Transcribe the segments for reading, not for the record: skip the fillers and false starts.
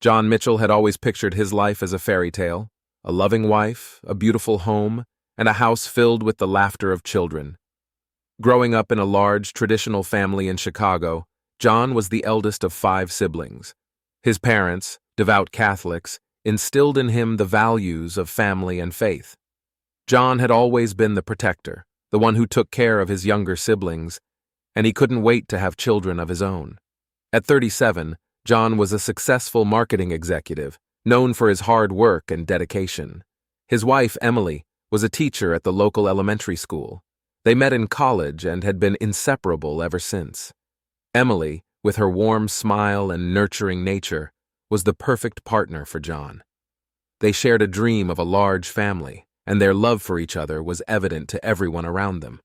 John Mitchell had always pictured his life as a fairy tale, a loving wife, a beautiful home, and a house filled with the laughter of children. Growing up in a large, traditional family in Chicago, John was the eldest of 5 siblings. His parents, devout Catholics, instilled in him the values of family and faith. John had always been the protector, the one who took care of his younger siblings, and he couldn't wait to have children of his own. At 37, John was a successful marketing executive, known for his hard work and dedication. His wife, Emily, was a teacher at the local elementary school. They met in college and had been inseparable ever since. Emily, with her warm smile and nurturing nature, was the perfect partner for John. They shared a dream of a large family, and their love for each other was evident to everyone around them.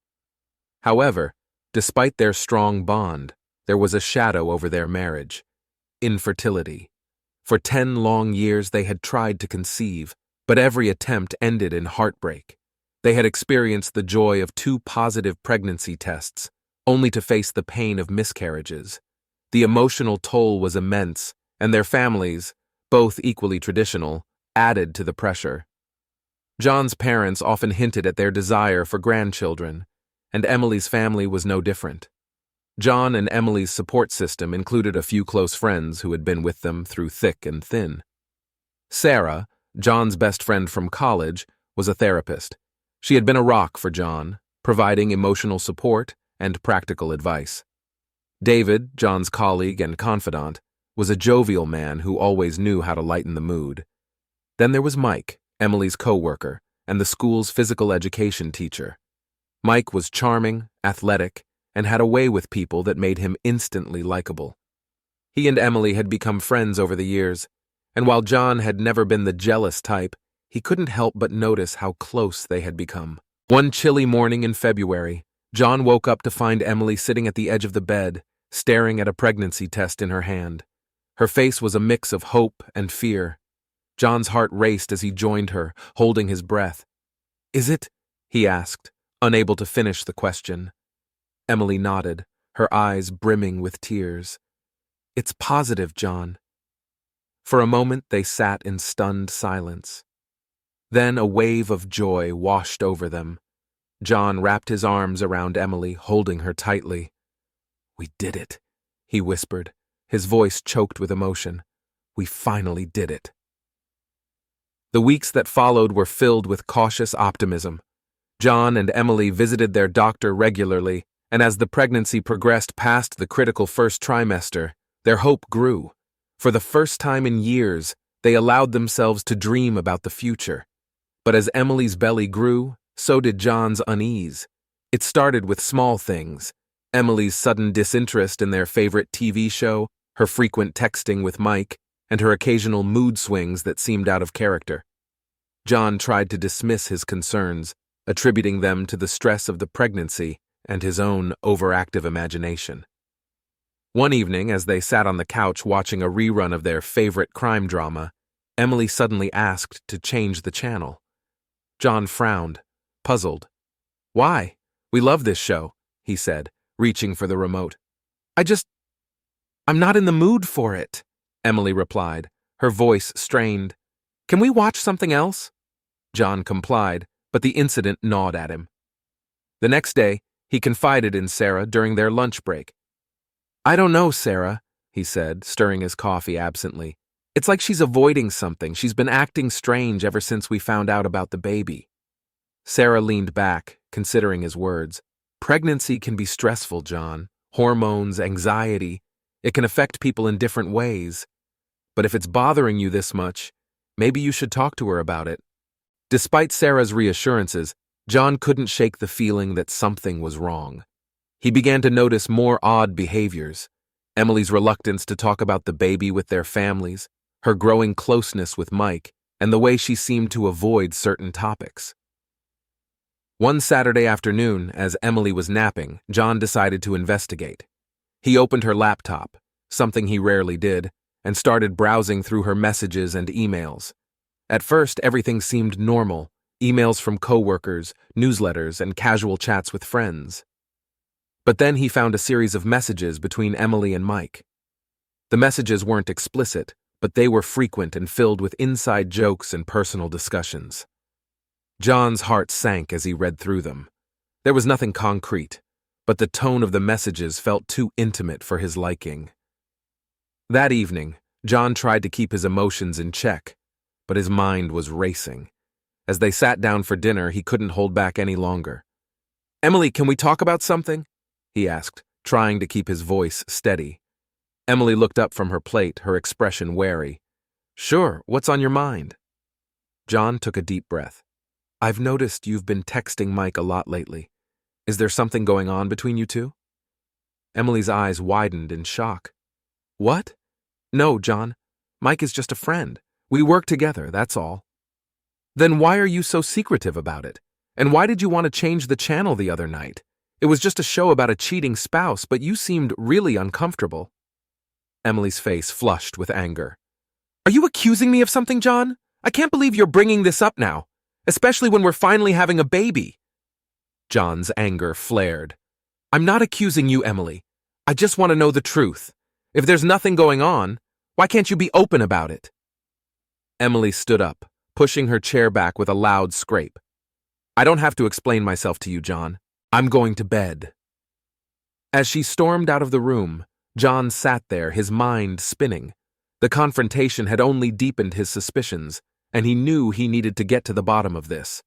However, despite their strong bond, there was a shadow over their marriage: infertility. For 10 long years they had tried to conceive, but every attempt ended in heartbreak. They had experienced the joy of 2 positive pregnancy tests, only to face the pain of miscarriages. The emotional toll was immense, and their families, both equally traditional, added to the pressure. John's parents often hinted at their desire for grandchildren, and Emily's family was no different. John and Emily's support system included a few close friends who had been with them through thick and thin. Sarah, John's best friend from college, was a therapist. She had been a rock for John, providing emotional support and practical advice. David, John's colleague and confidant, was a jovial man who always knew how to lighten the mood. Then there was Mike, Emily's co-worker, and the school's physical education teacher. Mike was charming, athletic, and had a way with people that made him instantly likable. He and Emily had become friends over the years, and while John had never been the jealous type, he couldn't help but notice how close they had become. One chilly morning in February, John woke up to find Emily sitting at the edge of the bed, staring at a pregnancy test in her hand. Her face was a mix of hope and fear. John's heart raced as he joined her, holding his breath. "Is it?" he asked, unable to finish the question. Emily nodded, her eyes brimming with tears. "It's positive, John." For a moment they sat in stunned silence. Then a wave of joy washed over them. John wrapped his arms around Emily, holding her tightly. "We did it," he whispered, his voice choked with emotion. "We finally did it." The weeks that followed were filled with cautious optimism. John and Emily visited their doctor regularly, and as the pregnancy progressed past the critical first trimester, their hope grew. For the first time in years, they allowed themselves to dream about the future. But as Emily's belly grew, so did John's unease. It started with small things: Emily's sudden disinterest in their favorite TV show, her frequent texting with Mike, and her occasional mood swings that seemed out of character. John tried to dismiss his concerns, attributing them to the stress of the pregnancy and his own overactive imagination. One evening, as they sat on the couch watching a rerun of their favorite crime drama, Emily suddenly asked to change the channel. John frowned, puzzled. "Why? We love this show," he said, reaching for the remote. I'm not in the mood for it," Emily replied, her voice strained. "Can we watch something else?" John complied, but the incident gnawed at him. The next day, he confided in Sarah during their lunch break. "I don't know, Sarah," he said, stirring his coffee absently. "It's like she's avoiding something. She's been acting strange ever since we found out about the baby." Sarah leaned back, considering his words. "Pregnancy can be stressful, John. Hormones, anxiety. It can affect people in different ways. But if it's bothering you this much, maybe you should talk to her about it." Despite Sarah's reassurances, John couldn't shake the feeling that something was wrong. He began to notice more odd behaviors: Emily's reluctance to talk about the baby with their families, her growing closeness with Mike, and the way she seemed to avoid certain topics. One Saturday afternoon, as Emily was napping, John decided to investigate. He opened her laptop, something he rarely did, and started browsing through her messages and emails. At first, everything seemed normal: emails from coworkers, newsletters, and casual chats with friends. But then he found a series of messages between Emily and Mike. The messages weren't explicit, but they were frequent and filled with inside jokes and personal discussions. John's heart sank as he read through them. There was nothing concrete, but the tone of the messages felt too intimate for his liking. That evening, John tried to keep his emotions in check, but his mind was racing. As they sat down for dinner, he couldn't hold back any longer. "Emily, can we talk about something?" he asked, trying to keep his voice steady. Emily looked up from her plate, her expression wary. "Sure, what's on your mind?" John took a deep breath. "I've noticed you've been texting Mike a lot lately. Is there something going on between you two?" Emily's eyes widened in shock. "What? No, John. Mike is just a friend. We work together, that's all." "Then why are you so secretive about it? And why did you want to change the channel the other night? It was just a show about a cheating spouse, but you seemed really uncomfortable." Emily's face flushed with anger. "Are you accusing me of something, John? I can't believe you're bringing this up now, especially when we're finally having a baby." John's anger flared. "I'm not accusing you, Emily. I just want to know the truth. If there's nothing going on, why can't you be open about it?" Emily stood up, pushing her chair back with a loud scrape. "I don't have to explain myself to you, John. I'm going to bed." As she stormed out of the room, John sat there, his mind spinning. The confrontation had only deepened his suspicions, and he knew he needed to get to the bottom of this.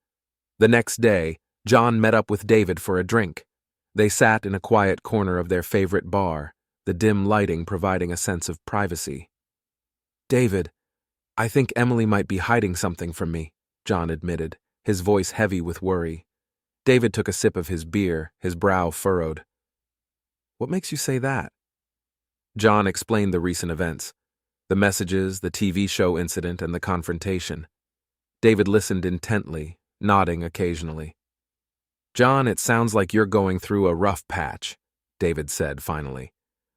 The next day, John met up with David for a drink. They sat in a quiet corner of their favorite bar, the dim lighting providing a sense of privacy. "David, I think Emily might be hiding something from me," John admitted, his voice heavy with worry. David took a sip of his beer, his brow furrowed. "What makes you say that?" John explained the recent events, the messages, the TV show incident, and the confrontation. David listened intently, nodding occasionally. "John, it sounds like you're going through a rough patch," David said finally.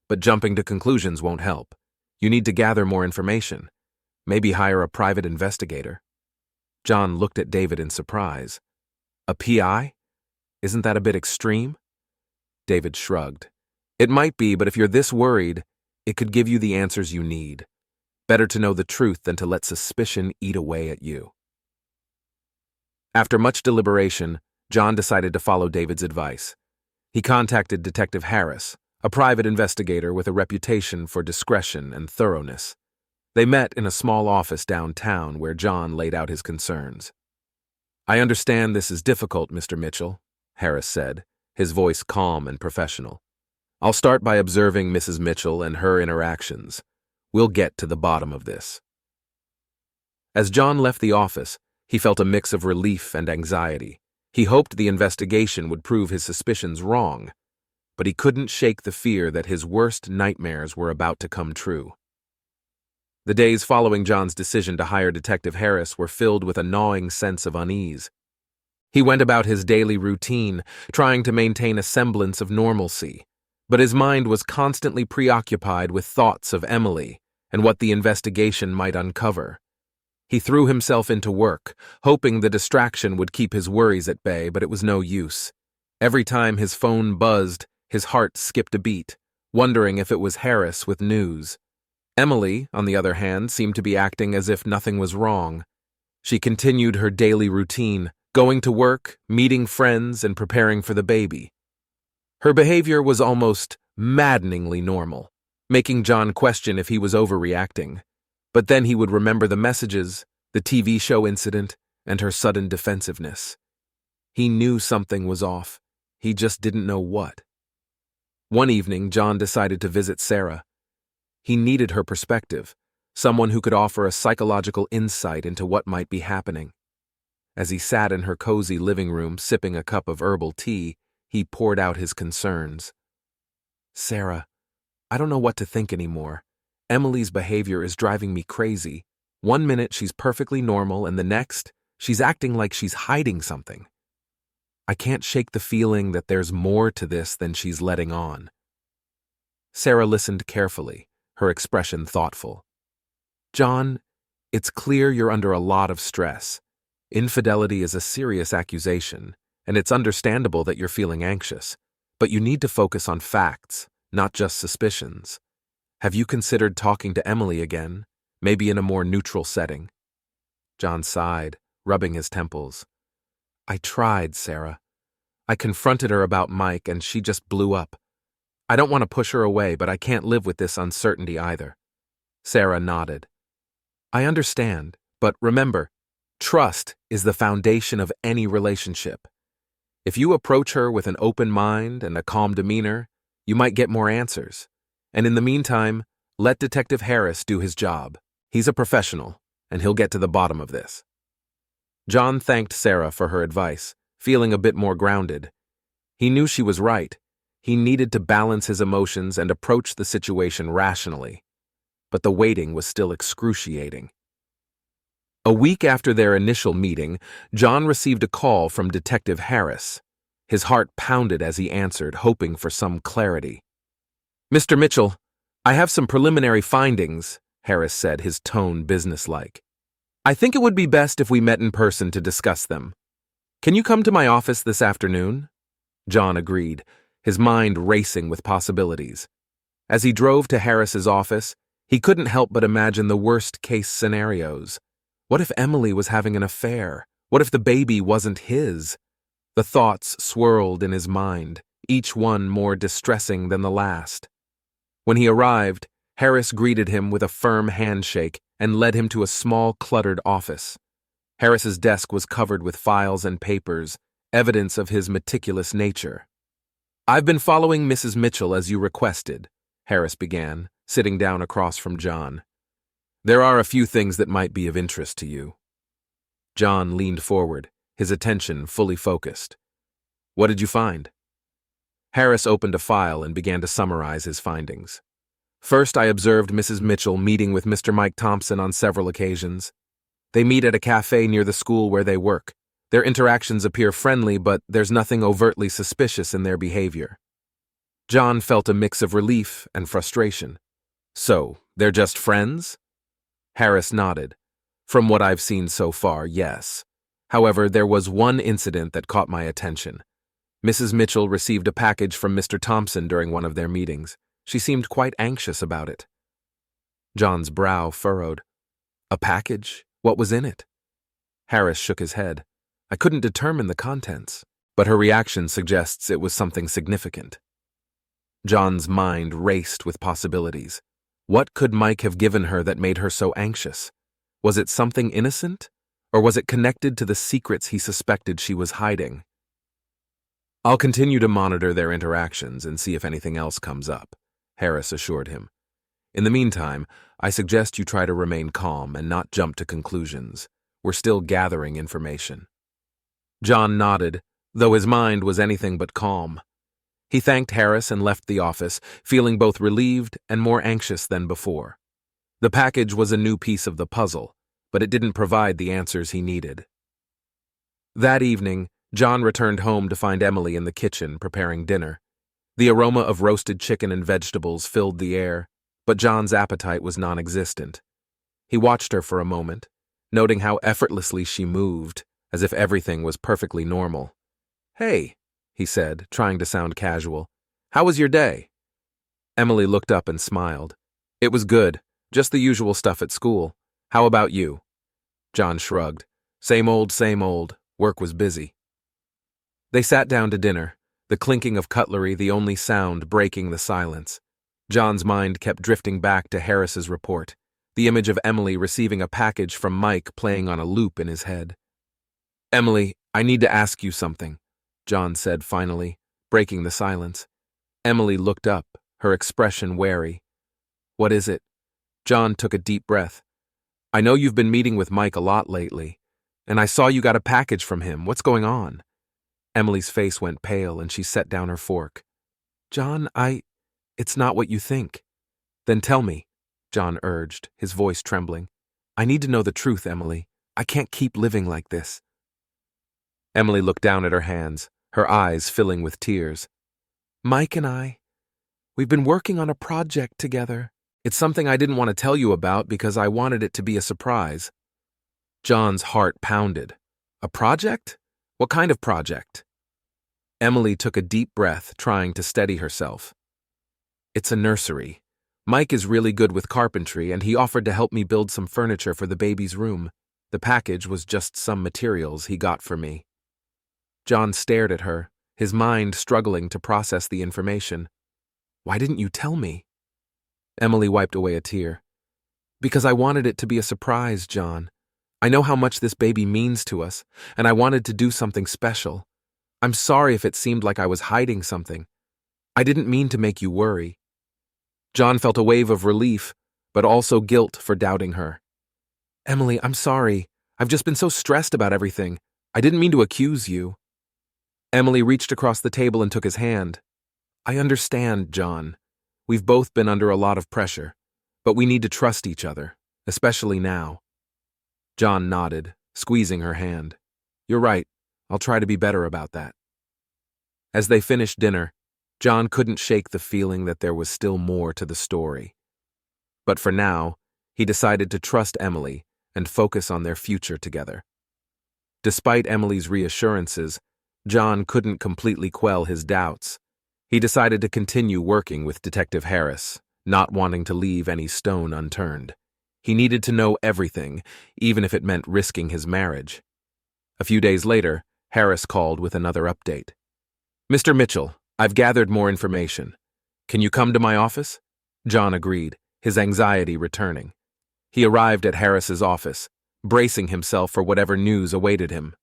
"But jumping to conclusions won't help. You need to gather more information. Maybe hire a private investigator." John looked at David in surprise. "A PI? Isn't that a bit extreme?" David shrugged. "It might be, but if you're this worried, it could give you the answers you need. Better to know the truth than to let suspicion eat away at you." After much deliberation, John decided to follow David's advice. He contacted Detective Harris, a private investigator with a reputation for discretion and thoroughness. They met in a small office downtown where John laid out his concerns. "I understand this is difficult, Mr. Mitchell," Harris said, his voice calm and professional. "I'll start by observing Mrs. Mitchell and her interactions. We'll get to the bottom of this." As John left the office, he felt a mix of relief and anxiety. He hoped the investigation would prove his suspicions wrong, but he couldn't shake the fear that his worst nightmares were about to come true. The days following John's decision to hire Detective Harris were filled with a gnawing sense of unease. He went about his daily routine, trying to maintain a semblance of normalcy, but his mind was constantly preoccupied with thoughts of Emily and what the investigation might uncover. He threw himself into work, hoping the distraction would keep his worries at bay, but it was no use. Every time his phone buzzed, his heart skipped a beat, wondering if it was Harris with news. Emily, on the other hand, seemed to be acting as if nothing was wrong. She continued her daily routine, going to work, meeting friends, and preparing for the baby. Her behavior was almost maddeningly normal, making John question if he was overreacting. But then he would remember the messages, the TV show incident, and her sudden defensiveness. He knew something was off. He just didn't know what. One evening, John decided to visit Sarah. He needed her perspective, someone who could offer a psychological insight into what might be happening. As he sat in her cozy living room sipping a cup of herbal tea, he poured out his concerns. "Sarah, I don't know what to think anymore. Emily's behavior is driving me crazy. One minute she's perfectly normal, and the next, she's acting like she's hiding something. I can't shake the feeling that there's more to this than she's letting on." Sarah listened carefully, her expression thoughtful. "John, it's clear you're under a lot of stress. Infidelity is a serious accusation, and it's understandable that you're feeling anxious. But you need to focus on facts, not just suspicions. Have you considered talking to Emily again? maybe in a more neutral setting. John sighed, rubbing his temples. I tried, Sarah. I confronted her about Mike and she just blew up. I don't want to push her away, but I can't live with this uncertainty either. Sarah nodded. I understand, but remember, trust is the foundation of any relationship. If you approach her with an open mind and a calm demeanor, you might get more answers. And in the meantime, let Detective Harris do his job. He's a professional, and he'll get to the bottom of this. John thanked Sarah for her advice, feeling a bit more grounded. He knew she was right. He needed to balance his emotions and approach the situation rationally. But the waiting was still excruciating. A week after their initial meeting, John received a call from Detective Harris. His heart pounded as he answered, hoping for some clarity. Mr. Mitchell, I have some preliminary findings, Harris said, his tone businesslike. I think it would be best if we met in person to discuss them. Can you come to my office this afternoon? John agreed, his mind racing with possibilities. As he drove to Harris's office, he couldn't help but imagine the worst-case scenarios. What if Emily was having an affair? What if the baby wasn't his? The thoughts swirled in his mind, each one more distressing than the last. When he arrived, Harris greeted him with a firm handshake and led him to a small, cluttered office. Harris's desk was covered with files and papers, evidence of his meticulous nature. I've been following Mrs. Mitchell as you requested, Harris began, sitting down across from John. There are a few things that might be of interest to you. John leaned forward, his attention fully focused. What did you find? Harris opened a file and began to summarize his findings. First, I observed Mrs. Mitchell meeting with Mr. Mike Thompson on several occasions. They meet at a cafe near the school where they work. Their interactions appear friendly, but there's nothing overtly suspicious in their behavior. John felt a mix of relief and frustration. So, they're just friends? Harris nodded. From what I've seen so far, yes. However, there was one incident that caught my attention. Mrs. Mitchell received a package from Mr. Thompson during one of their meetings. She seemed quite anxious about it. John's brow furrowed. A package? What was in it? Harris shook his head. I couldn't determine the contents, but her reaction suggests it was something significant. John's mind raced with possibilities. What could Mike have given her that made her so anxious? Was it something innocent? Or was it connected to the secrets he suspected she was hiding? I'll continue to monitor their interactions and see if anything else comes up, Harris assured him. In the meantime, I suggest you try to remain calm and not jump to conclusions. We're still gathering information. John nodded, though his mind was anything but calm. He thanked Harris and left the office, feeling both relieved and more anxious than before. The package was a new piece of the puzzle, but it didn't provide the answers he needed. That evening, John returned home to find Emily in the kitchen preparing dinner. The aroma of roasted chicken and vegetables filled the air, but John's appetite was non-existent. He watched her for a moment, noting how effortlessly she moved, as if everything was perfectly normal. Hey, he said, trying to sound casual. How was your day? Emily looked up and smiled. It was good, just the usual stuff at school. How about you? John shrugged. Same old, work was busy. They sat down to dinner, the clinking of cutlery the only sound breaking the silence. John's mind kept drifting back to Harris's report, the image of Emily receiving a package from Mike playing on a loop in his head. Emily, I need to ask you something, John said finally, breaking the silence. Emily looked up, her expression wary. What is it? John took a deep breath. I know you've been meeting with Mike a lot lately, and I saw you got a package from him. What's going on? Emily's face went pale and she set down her fork. John, it's not what you think. Then tell me, John urged, his voice trembling. I need to know the truth, Emily. I can't keep living like this. Emily looked down at her hands, her eyes filling with tears. Mike and we've been working on a project together. It's something I didn't want to tell you about because I wanted it to be a surprise. John's heart pounded. A project? What kind of project? Emily took a deep breath, trying to steady herself. It's a nursery. Mike is really good with carpentry, and he offered to help me build some furniture for the baby's room. The package was just some materials he got for me. John stared at her, his mind struggling to process the information. Why didn't you tell me? Emily wiped away a tear. Because I wanted it to be a surprise, John. I know how much this baby means to us, and I wanted to do something special. I'm sorry if it seemed like I was hiding something. I didn't mean to make you worry. John felt a wave of relief, but also guilt for doubting her. Emily, I'm sorry. I've just been so stressed about everything. I didn't mean to accuse you. Emily reached across the table and took his hand. I understand, John. We've both been under a lot of pressure, but we need to trust each other, especially now. John nodded, squeezing her hand. You're right. I'll try to be better about that. As they finished dinner, John couldn't shake the feeling that there was still more to the story. But for now, he decided to trust Emily and focus on their future together. Despite Emily's reassurances, John couldn't completely quell his doubts. He decided to continue working with Detective Harris, not wanting to leave any stone unturned. He needed to know everything, even if it meant risking his marriage. A few days later, Harris called with another update. Mr. Mitchell, I've gathered more information. Can you come to my office? John agreed, his anxiety returning. He arrived at Harris's office, bracing himself for whatever news awaited him.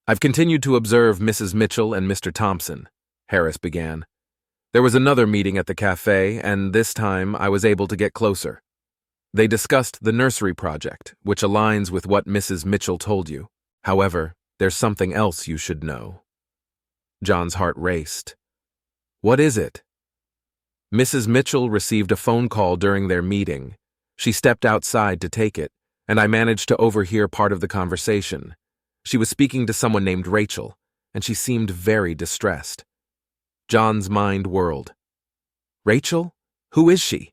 I've continued to observe Mrs. Mitchell and Mr. Thompson, Harris began. There was another meeting at the cafe, and this time I was able to get closer. They discussed the nursery project, which aligns with what Mrs. Mitchell told you. However, there's something else you should know. John's heart raced. What is it? Mrs. Mitchell received a phone call during their meeting. She stepped outside to take it, and I managed to overhear part of the conversation. She was speaking to someone named Rachel, and she seemed very distressed. John's mind whirled. Rachel? Who is she?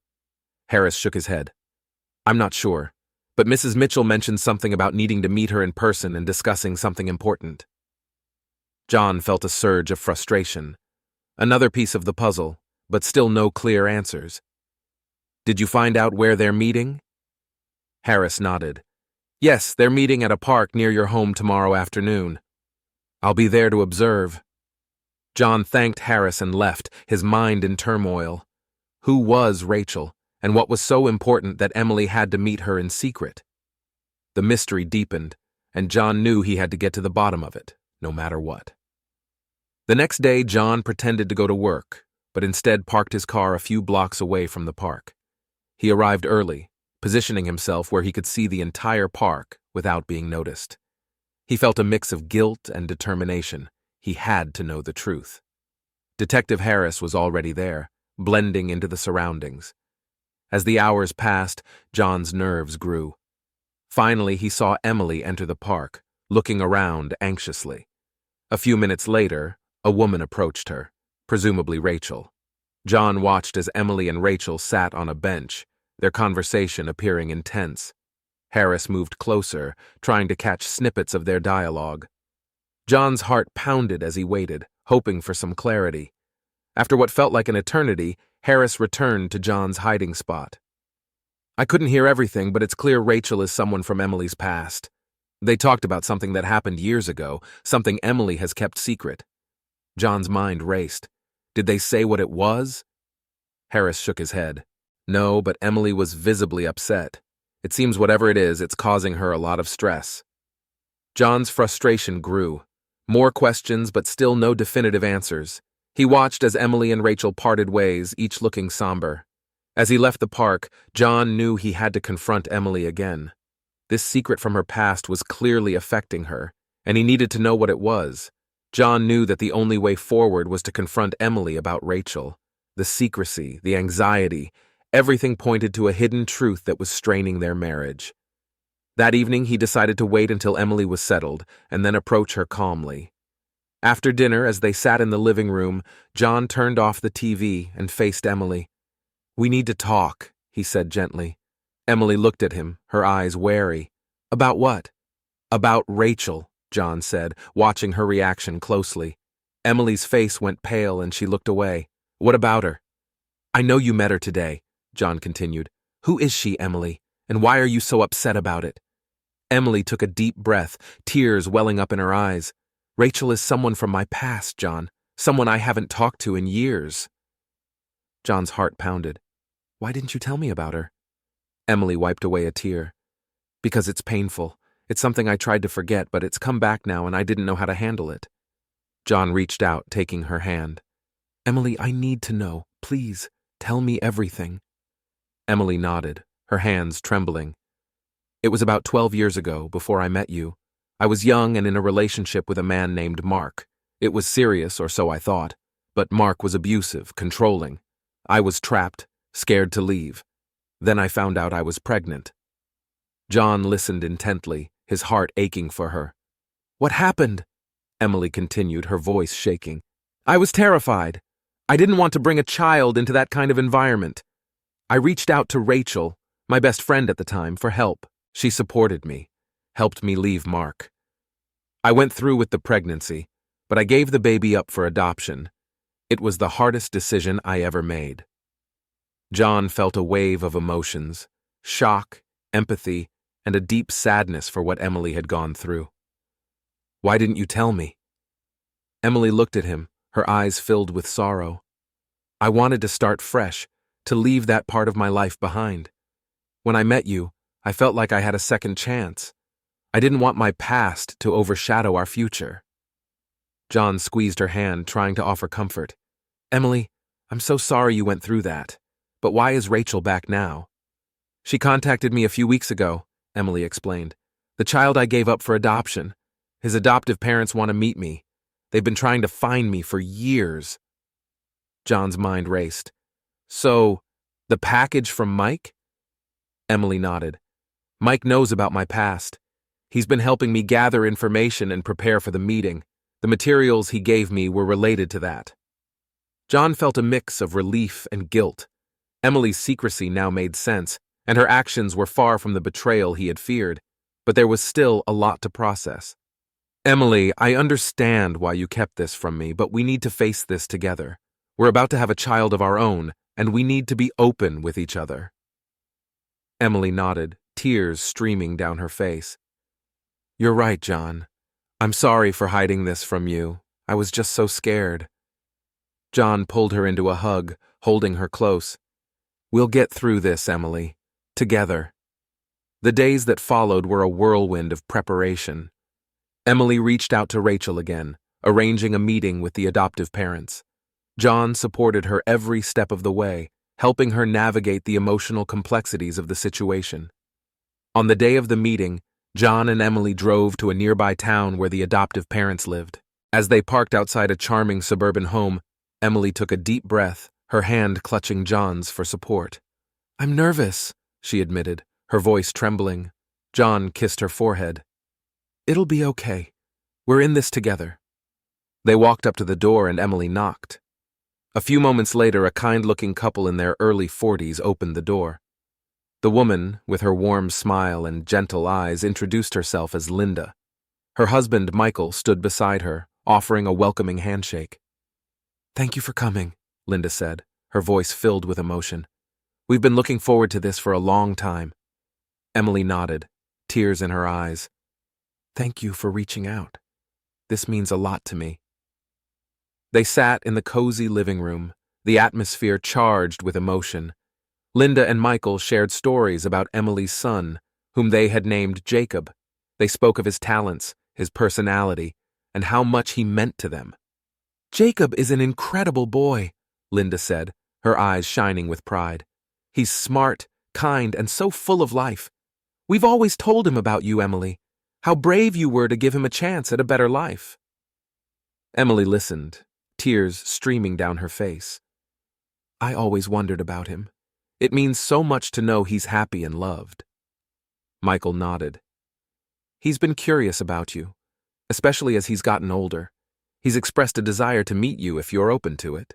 Harris shook his head. I'm not sure, but Mrs. Mitchell mentioned something about needing to meet her in person and discussing something important. John felt a surge of frustration. Another piece of the puzzle, but still no clear answers. Did you find out where they're meeting? Harris nodded. Yes, they're meeting at a park near your home tomorrow afternoon. I'll be there to observe. John thanked Harris and left, his mind in turmoil. Who was Rachel, and what was so important that Emily had to meet her in secret? The mystery deepened, and John knew he had to get to the bottom of it, no matter what. The next day, John pretended to go to work, but instead parked his car a few blocks away from the park. He arrived early, positioning himself where he could see the entire park without being noticed. He felt a mix of guilt and determination. He had to know the truth. Detective Harris was already there, blending into the surroundings. As the hours passed, John's nerves grew. Finally, he saw Emily enter the park, looking around anxiously. A few minutes later, a woman approached her, presumably Rachel. John watched as Emily and Rachel sat on a bench, their conversation appearing intense. Harris moved closer, trying to catch snippets of their dialogue. John's heart pounded as he waited, hoping for some clarity. After what felt like an eternity, Harris returned to John's hiding spot. I couldn't hear everything, but it's clear Rachel is someone from Emily's past. They talked about something that happened years ago, something Emily has kept secret. John's mind raced. Did they say what it was? Harris shook his head. No, but Emily was visibly upset. It seems whatever it is, it's causing her a lot of stress. John's frustration grew. More questions, but still no definitive answers. He watched as Emily and Rachel parted ways, each looking somber. As he left the park, John knew he had to confront Emily again. This secret from her past was clearly affecting her, and he needed to know what it was. John knew that the only way forward was to confront Emily about Rachel. The secrecy, the anxiety, everything pointed to a hidden truth that was straining their marriage. That evening, he decided to wait until Emily was settled and then approach her calmly. After dinner, as they sat in the living room, John turned off the TV and faced Emily. We need to talk, he said gently. Emily looked at him, her eyes wary. About what? About Rachel, John said, watching her reaction closely. Emily's face went pale and she looked away. What about her? I know you met her today, John continued. Who is she, Emily? And why are you so upset about it? Emily took a deep breath, tears welling up in her eyes. Rachel is someone from my past, John. Someone I haven't talked to in years. John's heart pounded. Why didn't you tell me about her? Emily wiped away a tear. Because it's painful. It's something I tried to forget, but it's come back now and I didn't know how to handle it. John reached out, taking her hand. Emily, I need to know. Please, tell me everything. Emily nodded, her hands trembling. It was about 12 years ago, before I met you. I was young and in a relationship with a man named Mark. It was serious, or so I thought. But Mark was abusive, controlling. I was trapped, scared to leave. Then I found out I was pregnant. John listened intently, his heart aching for her. What happened? Emily continued, her voice shaking. I was terrified. I didn't want to bring a child into that kind of environment. I reached out to Rachel, my best friend at the time, for help. She supported me, helped me leave Mark. I went through with the pregnancy, but I gave the baby up for adoption. It was the hardest decision I ever made. John felt a wave of emotions, shock, empathy, and a deep sadness for what Emily had gone through. Why didn't you tell me? Emily looked at him, her eyes filled with sorrow. I wanted to start fresh, to leave that part of my life behind. When I met you, I felt like I had a second chance. I didn't want my past to overshadow our future. John squeezed her hand, trying to offer comfort. Emily, I'm so sorry you went through that. But why is Rachel back now? She contacted me a few weeks ago, Emily explained. The child I gave up for adoption. His adoptive parents want to meet me. They've been trying to find me for years. John's mind raced. So, the package from Mike? Emily nodded. Mike knows about my past. He's been helping me gather information and prepare for the meeting. The materials he gave me were related to that. John felt a mix of relief and guilt. Emily's secrecy now made sense, and her actions were far from the betrayal he had feared, but there was still a lot to process. Emily, I understand why you kept this from me, but we need to face this together. We're about to have a child of our own, and we need to be open with each other. Emily nodded, tears streaming down her face. You're right, John. I'm sorry for hiding this from you. I was just so scared. John pulled her into a hug, holding her close. We'll get through this, Emily. Together. The days that followed were a whirlwind of preparation. Emily reached out to Rachel again, arranging a meeting with the adoptive parents. John supported her every step of the way, helping her navigate the emotional complexities of the situation. On the day of the meeting, John and Emily drove to a nearby town where the adoptive parents lived. As they parked outside a charming suburban home, Emily took a deep breath, her hand clutching John's for support. I'm nervous, she admitted, her voice trembling. John kissed her forehead. It'll be okay. We're in this together. They walked up to the door and Emily knocked. A few moments later, a kind-looking couple in their early 40s opened the door. The woman, with her warm smile and gentle eyes, introduced herself as Linda. Her husband, Michael, stood beside her, offering a welcoming handshake. Thank you for coming, Linda said, her voice filled with emotion. We've been looking forward to this for a long time. Emily nodded, tears in her eyes. Thank you for reaching out. This means a lot to me. They sat in the cozy living room, the atmosphere charged with emotion. Linda and Michael shared stories about Emily's son, whom they had named Jacob. They spoke of his talents, his personality, and how much he meant to them. Jacob is an incredible boy, Linda said, her eyes shining with pride. He's smart, kind, and so full of life. We've always told him about you, Emily. How brave you were to give him a chance at a better life. Emily listened, tears streaming down her face. I always wondered about him. It means so much to know he's happy and loved. Michael nodded. He's been curious about you, especially as he's gotten older. He's expressed a desire to meet you if you're open to it.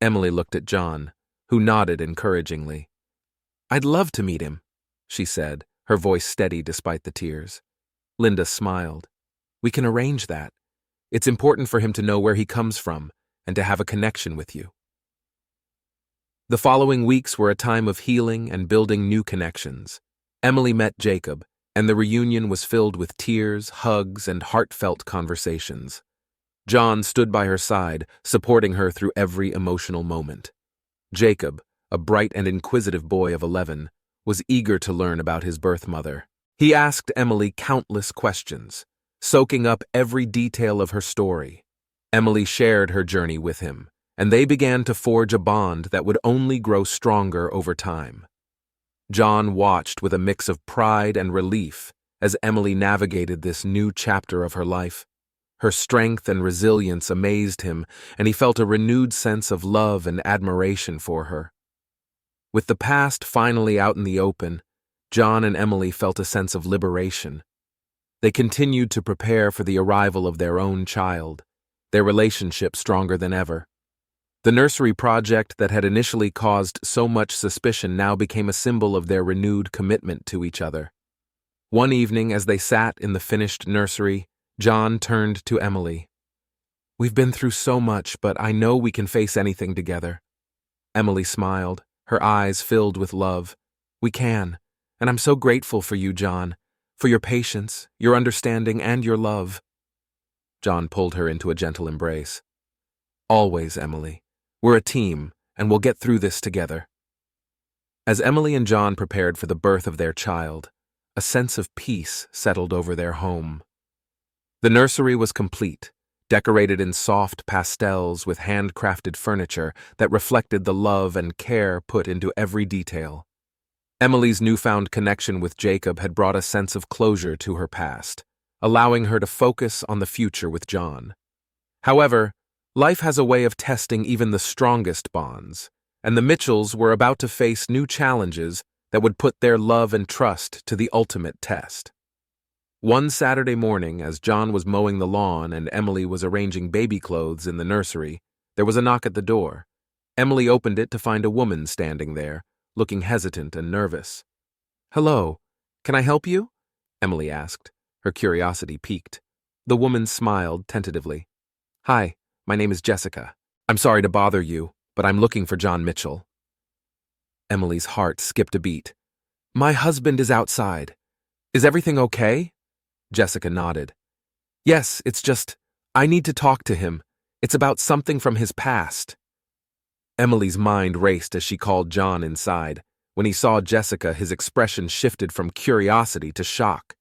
Emily looked at John, who nodded encouragingly. I'd love to meet him, she said, her voice steady despite the tears. Linda smiled. We can arrange that. It's important for him to know where he comes from and to have a connection with you. The following weeks were a time of healing and building new connections. Emily met Jacob, and the reunion was filled with tears, hugs, and heartfelt conversations. John stood by her side, supporting her through every emotional moment. Jacob, a bright and inquisitive boy of 11, was eager to learn about his birth mother. He asked Emily countless questions, soaking up every detail of her story. Emily shared her journey with him, and they began to forge a bond that would only grow stronger over time. John watched with a mix of pride and relief as Emily navigated this new chapter of her life. Her strength and resilience amazed him, and he felt a renewed sense of love and admiration for her. With the past finally out in the open, John and Emily felt a sense of liberation. They continued to prepare for the arrival of their own child, their relationship stronger than ever. The nursery project that had initially caused so much suspicion now became a symbol of their renewed commitment to each other. One evening, as they sat in the finished nursery, John turned to Emily. "We've been through so much, but I know we can face anything together." Emily smiled, her eyes filled with love. "We can, and I'm so grateful for you, John, for your patience, your understanding, and your love." John pulled her into a gentle embrace. "Always, Emily. We're a team, and we'll get through this together." As Emily and John prepared for the birth of their child, a sense of peace settled over their home. The nursery was complete, decorated in soft pastels with handcrafted furniture that reflected the love and care put into every detail. Emily's newfound connection with Jacob had brought a sense of closure to her past, allowing her to focus on the future with John. However, life has a way of testing even the strongest bonds, and the Mitchells were about to face new challenges that would put their love and trust to the ultimate test. One Saturday morning, as John was mowing the lawn and Emily was arranging baby clothes in the nursery, there was a knock at the door. Emily opened it to find a woman standing there, looking hesitant and nervous. "Hello, can I help you?" Emily asked, her curiosity piqued. The woman smiled tentatively. "Hi, my name is Jessica. I'm sorry to bother you, but I'm looking for John Mitchell." Emily's heart skipped a beat. "My husband is outside. Is everything okay?" Jessica nodded. "Yes, it's just, I need to talk to him. It's about something from his past." Emily's mind raced as she called John inside. When he saw Jessica, his expression shifted from curiosity to shock.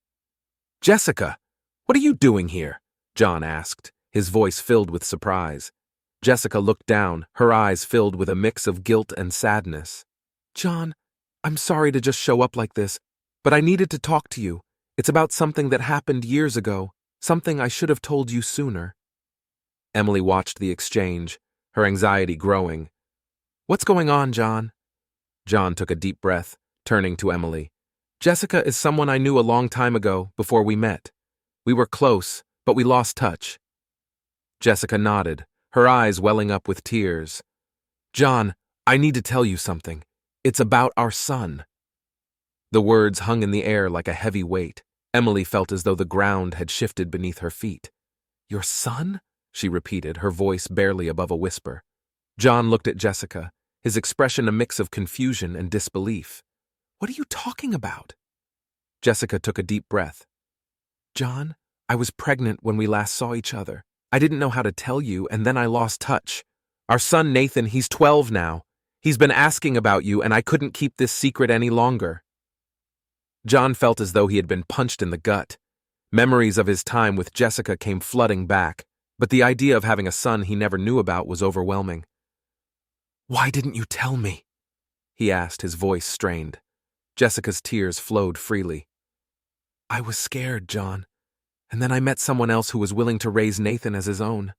"Jessica, what are you doing here?" John asked, his voice filled with surprise. Jessica looked down, her eyes filled with a mix of guilt and sadness. "John, I'm sorry to just show up like this, but I needed to talk to you. It's about something that happened years ago, something I should have told you sooner." Emily watched the exchange, her anxiety growing. "What's going on, John?" John took a deep breath, turning to Emily. "Jessica is someone I knew a long time ago, before we met. We were close, but we lost touch." Jessica nodded, her eyes welling up with tears. "John, I need to tell you something. It's about our son." The words hung in the air like a heavy weight. Emily felt as though the ground had shifted beneath her feet. "Your son?" she repeated, her voice barely above a whisper. John looked at Jessica, his expression a mix of confusion and disbelief. "What are you talking about?" Jessica took a deep breath. "John, I was pregnant when we last saw each other. I didn't know how to tell you, and then I lost touch. Our son Nathan, he's 12 now. He's been asking about you, and I couldn't keep this secret any longer." John felt as though he had been punched in the gut. Memories of his time with Jessica came flooding back, but the idea of having a son he never knew about was overwhelming. "Why didn't you tell me?" he asked, his voice strained. Jessica's tears flowed freely. "I was scared, John, and then I met someone else who was willing to raise Nathan as his own.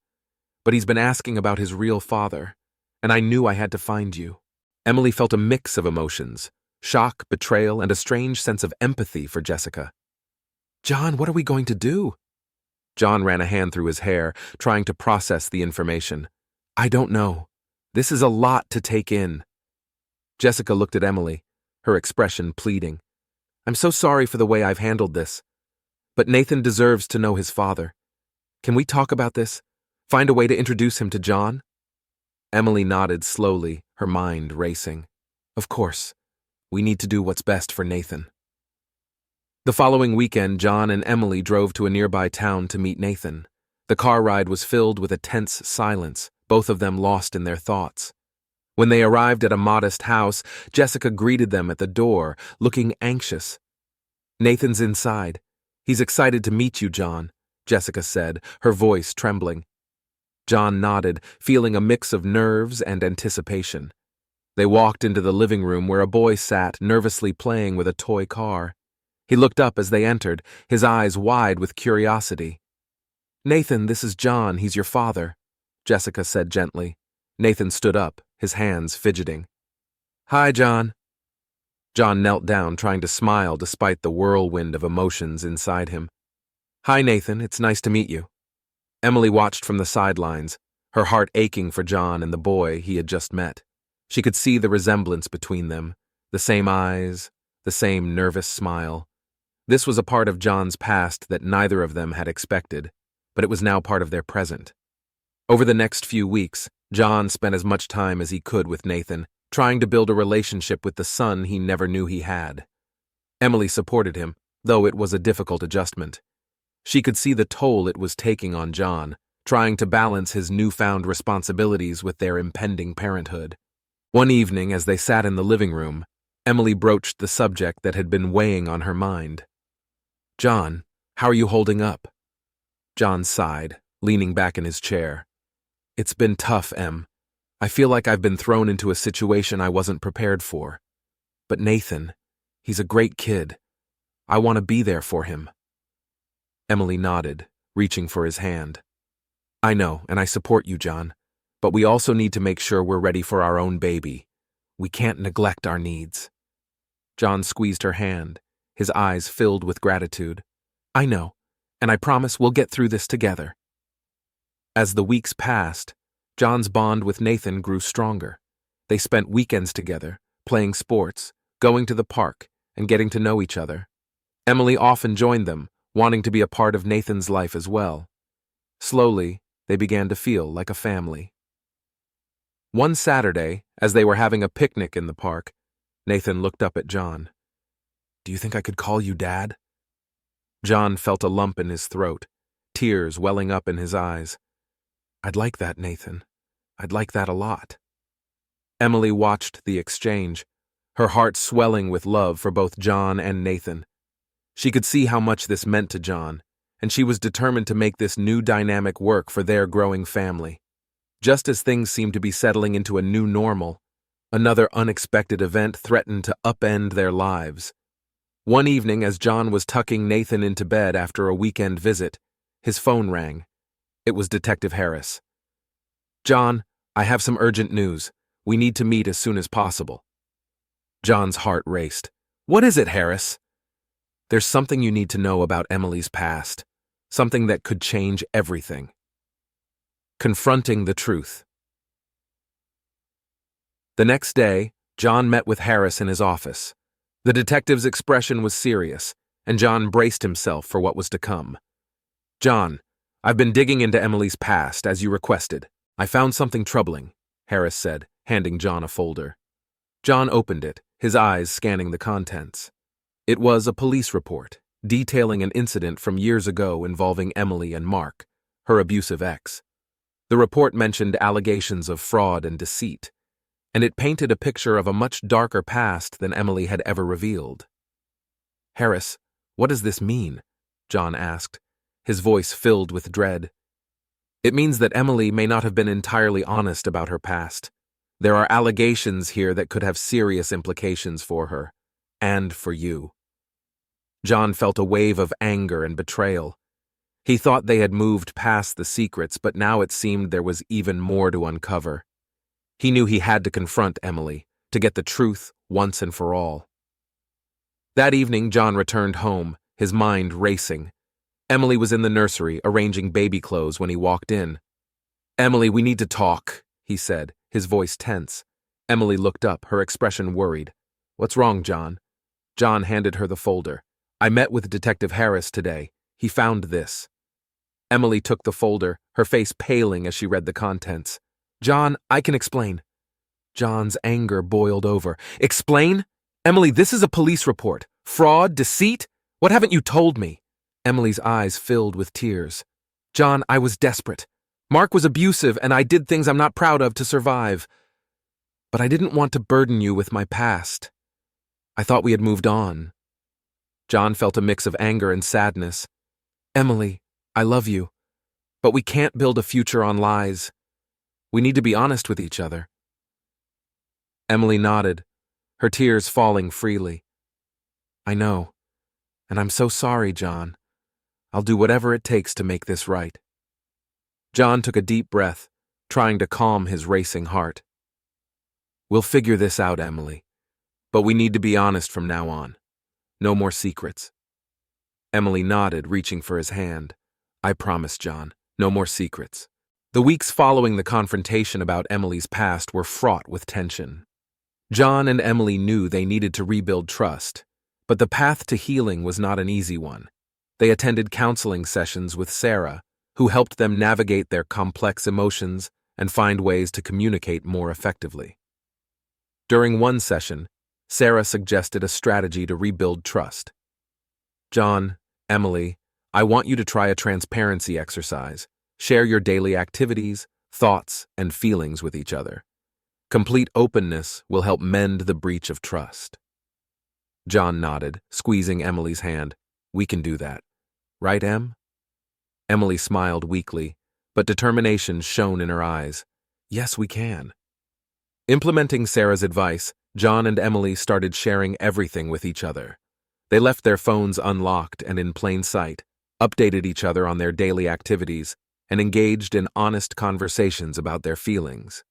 But he's been asking about his real father, and I knew I had to find you." Emily felt a mix of emotions. Shock, betrayal, and a strange sense of empathy for Jessica. "John, what are we going to do?" John ran a hand through his hair, trying to process the information. "I don't know. This is a lot to take in." Jessica looked at Emily, her expression pleading. "I'm so sorry for the way I've handled this. But Nathan deserves to know his father. Can we talk about this? Find a way to introduce him to John?" Emily nodded slowly, her mind racing. Of course. We need to do what's best for Nathan. The following weekend, John and Emily drove to a nearby town to meet Nathan. The car ride was filled with a tense silence, both of them lost in their thoughts. When they arrived at a modest house, Jessica greeted them at the door, looking anxious. Nathan's inside. He's excited to meet you, John, Jessica said, her voice trembling. John nodded, feeling a mix of nerves and anticipation. They walked into the living room where a boy sat nervously playing with a toy car. He looked up as they entered, his eyes wide with curiosity. Nathan, this is John, he's your father, Jessica said gently. Nathan stood up, his hands fidgeting. Hi, John. John knelt down, trying to smile despite the whirlwind of emotions inside him. Hi, Nathan, it's nice to meet you. Emily watched from the sidelines, her heart aching for John and the boy he had just met. She could see the resemblance between them, the same eyes, the same nervous smile. This was a part of John's past that neither of them had expected, but it was now part of their present. Over the next few weeks, John spent as much time as he could with Nathan, trying to build a relationship with the son he never knew he had. Emily supported him, though it was a difficult adjustment. She could see the toll it was taking on John, trying to balance his newfound responsibilities with their impending parenthood. One evening, as they sat in the living room, Emily broached the subject that had been weighing on her mind. John, how are you holding up? John sighed, leaning back in his chair. It's been tough, Em. I feel like I've been thrown into a situation I wasn't prepared for. But Nathan, he's a great kid. I want to be there for him. Emily nodded, reaching for his hand. I know, and I support you, John. But we also need to make sure we're ready for our own baby. We can't neglect our needs. John squeezed her hand, his eyes filled with gratitude. I know, and I promise we'll get through this together. As the weeks passed, John's bond with Nathan grew stronger. They spent weekends together, playing sports, going to the park, and getting to know each other. Emily often joined them, wanting to be a part of Nathan's life as well. Slowly, they began to feel like a family. One Saturday, as they were having a picnic in the park, Nathan looked up at John. Do you think I could call you Dad? John felt a lump in his throat, tears welling up in his eyes. I'd like that, Nathan. I'd like that a lot. Emily watched the exchange, her heart swelling with love for both John and Nathan. She could see how much this meant to John, and she was determined to make this new dynamic work for their growing family. Just as things seemed to be settling into a new normal, another unexpected event threatened to upend their lives. One evening, as John was tucking Nathan into bed after a weekend visit, his phone rang. It was Detective Harris. John, I have some urgent news. We need to meet as soon as possible. John's heart raced. What is it, Harris? There's something you need to know about Emily's past. Something that could change everything. Confronting the truth. The next day, John met with Harris in his office. The detective's expression was serious, and John braced himself for what was to come. John, I've been digging into Emily's past, as you requested. I found something troubling, Harris said, handing John a folder. John opened it, his eyes scanning the contents. It was a police report, detailing an incident from years ago involving Emily and Mark, her abusive ex. The report mentioned allegations of fraud and deceit, and it painted a picture of a much darker past than Emily had ever revealed. Harris, what does this mean? John asked, his voice filled with dread. It means that Emily may not have been entirely honest about her past. There are allegations here that could have serious implications for her, and for you. John felt a wave of anger and betrayal. He thought they had moved past the secrets, but now it seemed there was even more to uncover. He knew he had to confront Emily, to get the truth once and for all. That evening, John returned home, his mind racing. Emily was in the nursery, arranging baby clothes when he walked in. Emily, we need to talk, he said, his voice tense. Emily looked up, her expression worried. What's wrong, John? John handed her the folder. I met with Detective Harris today. He found this. Emily took the folder, her face paling as she read the contents. John, I can explain. John's anger boiled over. Explain? Emily, this is a police report. Fraud, deceit? What haven't you told me? Emily's eyes filled with tears. John, I was desperate. Mark was abusive, and I did things I'm not proud of to survive. But I didn't want to burden you with my past. I thought we had moved on. John felt a mix of anger and sadness. Emily, I love you, but we can't build a future on lies. We need to be honest with each other. Emily nodded, her tears falling freely. I know, and I'm so sorry, John. I'll do whatever it takes to make this right. John took a deep breath, trying to calm his racing heart. We'll figure this out, Emily, but we need to be honest from now on. No more secrets. Emily nodded, reaching for his hand. I promise, John, no more secrets. The weeks following the confrontation about Emily's past were fraught with tension. John and Emily knew they needed to rebuild trust, but the path to healing was not an easy one. They attended counseling sessions with Sarah, who helped them navigate their complex emotions and find ways to communicate more effectively. During one session, Sarah suggested a strategy to rebuild trust. John, Emily, I want you to try a transparency exercise. Share your daily activities, thoughts, and feelings with each other. Complete openness will help mend the breach of trust. John nodded, squeezing Emily's hand. We can do that. Right, Em? Emily smiled weakly, but determination shone in her eyes. Yes, we can. Implementing Sarah's advice, John and Emily started sharing everything with each other. They left their phones unlocked and in plain sight, updated each other on their daily activities, and engaged in honest conversations about their feelings.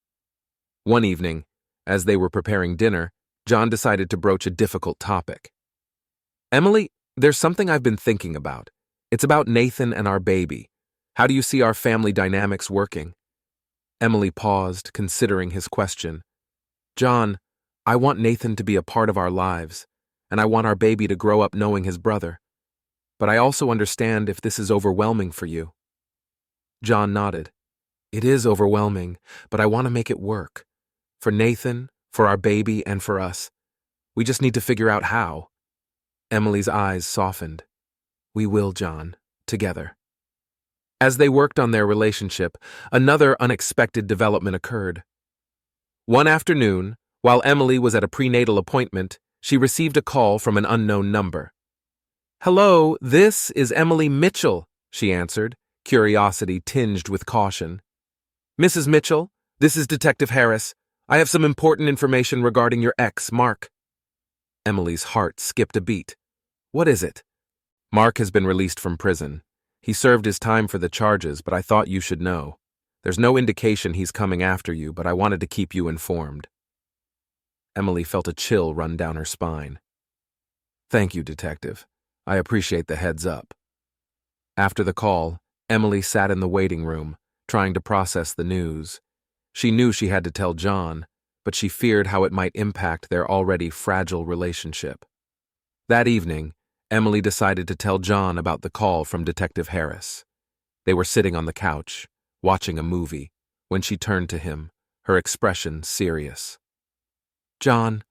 One evening, as they were preparing dinner, John decided to broach a difficult topic. Emily, there's something I've been thinking about. It's about Nathan and our baby. How do you see our family dynamics working? Emily paused, considering his question. John, I want Nathan to be a part of our lives, and I want our baby to grow up knowing his brother. But I also understand if this is overwhelming for you. John nodded. It is overwhelming, but I want to make it work. For Nathan, for our baby, and for us. We just need to figure out how. Emily's eyes softened. We will, John, together. As they worked on their relationship, another unexpected development occurred. One afternoon, while Emily was at a prenatal appointment, she received a call from an unknown number. Hello, this is Emily Mitchell, she answered, curiosity tinged with caution. Mrs. Mitchell, this is Detective Harris. I have some important information regarding your ex, Mark. Emily's heart skipped a beat. What is it? Mark has been released from prison. He served his time for the charges, but I thought you should know. There's no indication he's coming after you, but I wanted to keep you informed. Emily felt a chill run down her spine. Thank you, Detective. I appreciate the heads up. After the call, Emily sat in the waiting room, trying to process the news. She knew she had to tell John, but she feared how it might impact their already fragile relationship. That evening, Emily decided to tell John about the call from Detective Harris. They were sitting on the couch, watching a movie, when she turned to him, her expression serious. John,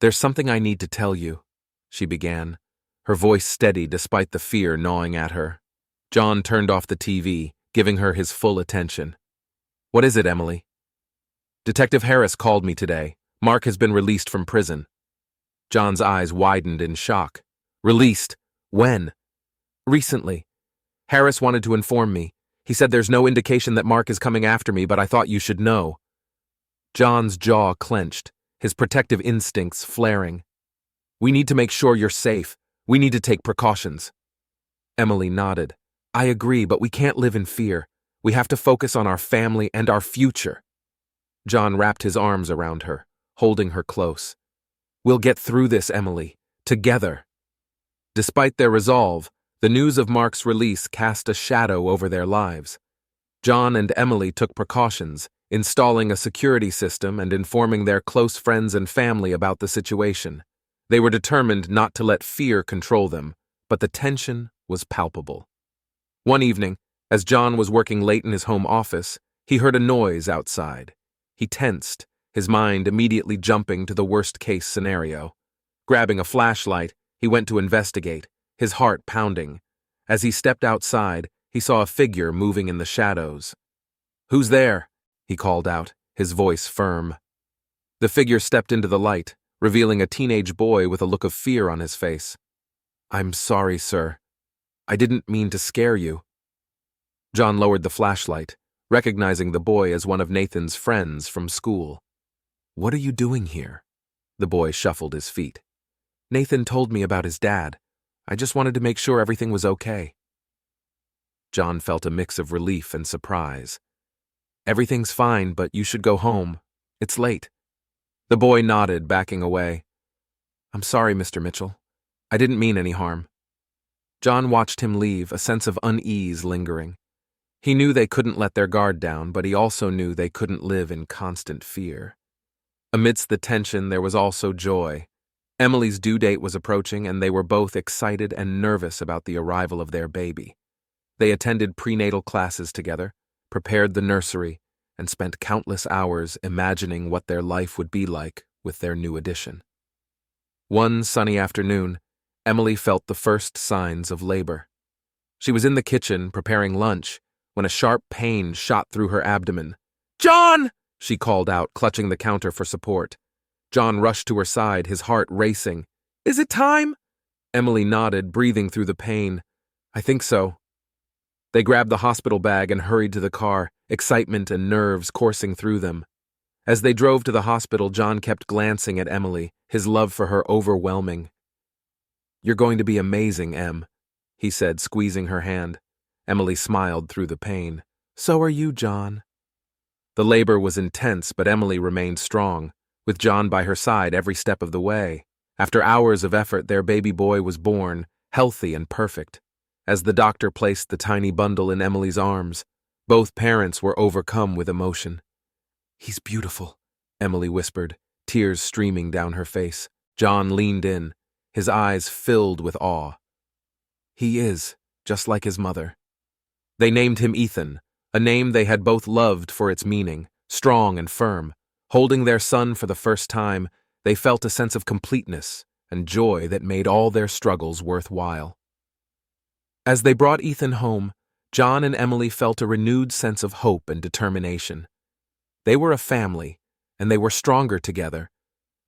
there's something I need to tell you, she began, her voice steady despite the fear gnawing at her. John turned off the TV, giving her his full attention. What is it, Emily? Detective Harris called me today. Mark has been released from prison. John's eyes widened in shock. Released? When? Recently. Harris wanted to inform me. He said there's no indication that Mark is coming after me, but I thought you should know. John's jaw clenched, his protective instincts flaring. We need to make sure you're safe. We need to take precautions. Emily nodded. I agree, but we can't live in fear. We have to focus on our family and our future. John wrapped his arms around her, holding her close. We'll get through this, Emily. Together. Despite their resolve, the news of Mark's release cast a shadow over their lives. John and Emily took precautions, installing a security system and informing their close friends and family about the situation. They were determined not to let fear control them, but the tension was palpable. One evening, as John was working late in his home office, He heard a noise outside. He tensed, his mind immediately jumping to the worst-case scenario. Grabbing a flashlight, he went to investigate, his heart pounding. As he stepped outside, he saw a figure moving in the shadows. "Who's there?" he called out, his voice firm. The figure stepped into the light, revealing a teenage boy with a look of fear on his face. "I'm sorry, sir. I didn't mean to scare you." John lowered the flashlight, recognizing the boy as one of Nathan's friends from school. "What are you doing here?" The boy shuffled his feet. "Nathan told me about his dad. I just wanted to make sure everything was okay." John felt a mix of relief and surprise. "Everything's fine, but you should go home. It's late." The boy nodded, backing away. "I'm sorry, Mr. Mitchell. I didn't mean any harm." John watched him leave, a sense of unease lingering. He knew they couldn't let their guard down, but he also knew they couldn't live in constant fear. Amidst the tension, there was also joy. Emily's due date was approaching, and they were both excited and nervous about the arrival of their baby. They attended prenatal classes together, prepared the nursery, and spent countless hours imagining what their life would be like with their new addition. One sunny afternoon, Emily felt the first signs of labor. She was in the kitchen preparing lunch when a sharp pain shot through her abdomen. "John!" she called out, clutching the counter for support. John rushed to her side, his heart racing. "Is it time?" Emily nodded, breathing through the pain. "I think so." They grabbed the hospital bag and hurried to the car, excitement and nerves coursing through them. As they drove to the hospital, John kept glancing at Emily, his love for her overwhelming. "You're going to be amazing, Em," he said, squeezing her hand. Emily smiled through the pain. "So are you, John." The labor was intense, but Emily remained strong, with John by her side every step of the way. After hours of effort, their baby boy was born, healthy and perfect. As the doctor placed the tiny bundle in Emily's arms, both parents were overcome with emotion. "He's beautiful," Emily whispered, tears streaming down her face. John leaned in, his eyes filled with awe. "He is, just like his mother." They named him Ethan, a name they had both loved for its meaning, strong and firm. Holding their son for the first time, they felt a sense of completeness and joy that made all their struggles worthwhile. As they brought Ethan home, John and Emily felt a renewed sense of hope and determination. They were a family, and they were stronger together.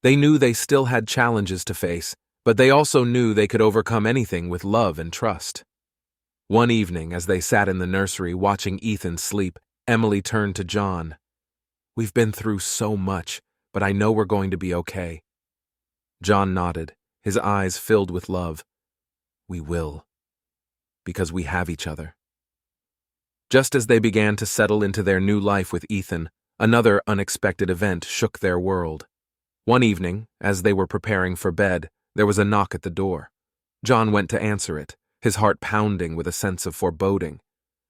They knew they still had challenges to face, but they also knew they could overcome anything with love and trust. One evening, as they sat in the nursery watching Ethan sleep, Emily turned to John. "We've been through so much, but I know we're going to be okay." John nodded, his eyes filled with love. "We will. Because we have each other." Just as they began to settle into their new life with Ethan, another unexpected event shook their world. One evening, as they were preparing for bed, there was a knock at the door. John went to answer it, his heart pounding with a sense of foreboding.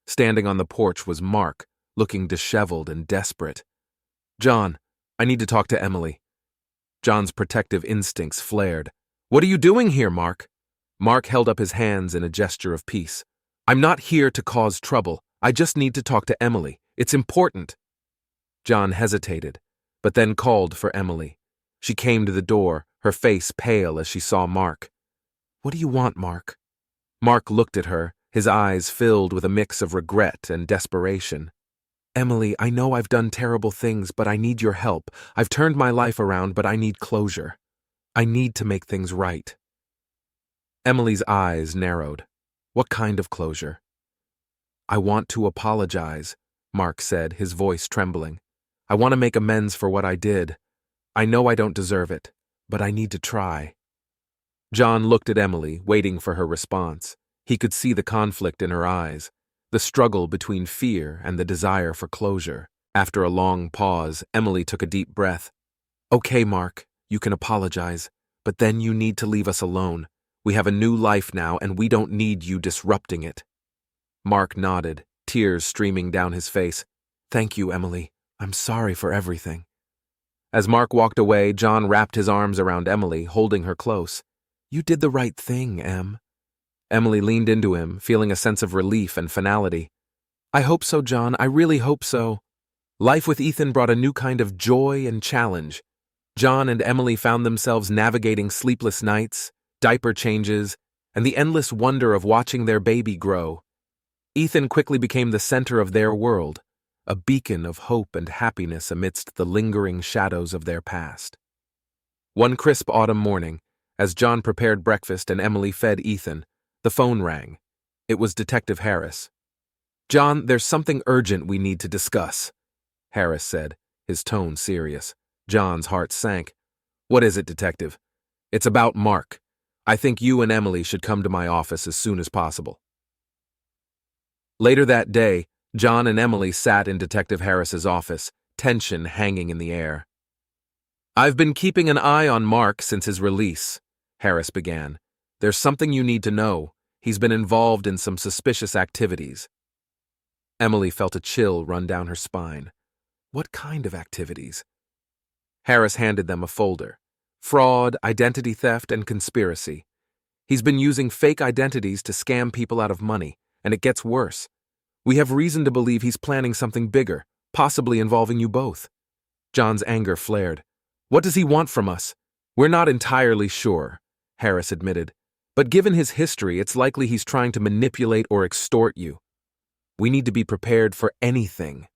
Standing on the porch was Mark, looking disheveled and desperate. "John, I need to talk to Emily." John's protective instincts flared. "What are you doing here, Mark?" Mark held up his hands in a gesture of peace. "I'm not here to cause trouble. I just need to talk to Emily. It's important." John hesitated, but then called for Emily. She came to the door, her face pale as she saw Mark. "What do you want, Mark?" Mark looked at her, his eyes filled with a mix of regret and desperation. "Emily, I know I've done terrible things, but I need your help. I've turned my life around, but I need closure. I need to make things right." Emily's eyes narrowed. "What kind of closure?" "I want to apologize," Mark said, his voice trembling. "I want to make amends for what I did. I know I don't deserve it, but I need to try." John looked at Emily, waiting for her response. He could see the conflict in her eyes, the struggle between fear and the desire for closure. After a long pause, Emily took a deep breath. "Okay, Mark, you can apologize, but then you need to leave us alone. We have a new life now, and we don't need you disrupting it." Mark nodded, tears streaming down his face. "Thank you, Emily. I'm sorry for everything." As Mark walked away, John wrapped his arms around Emily, holding her close. "You did the right thing, Em." Emily leaned into him, feeling a sense of relief and finality. "I hope so, John. I really hope so." Life with Ethan brought a new kind of joy and challenge. John and Emily found themselves navigating sleepless nights, diaper changes, and the endless wonder of watching their baby grow. Ethan quickly became the center of their world, a beacon of hope and happiness amidst the lingering shadows of their past. One crisp autumn morning, as John prepared breakfast and Emily fed Ethan, the phone rang. It was Detective Harris. "John, there's something urgent we need to discuss," Harris said, his tone serious. John's heart sank. "What is it, Detective?" "It's about Mark. I think you and Emily should come to my office as soon as possible." Later that day, John and Emily sat in Detective Harris's office, tension hanging in the air. "I've been keeping an eye on Mark since his release," Harris began. "There's something you need to know. He's been involved in some suspicious activities." Emily felt a chill run down her spine. What kind of activities? Harris handed them a folder. Fraud, identity theft, and conspiracy. He's been using fake identities to scam people out of money, and it gets worse. We have reason to believe he's planning something bigger, possibly involving you both. John's anger flared. "What does he want from us?" "We're not entirely sure," Harris admitted. "But given his history, it's likely he's trying to manipulate or extort you. We need to be prepared for anything."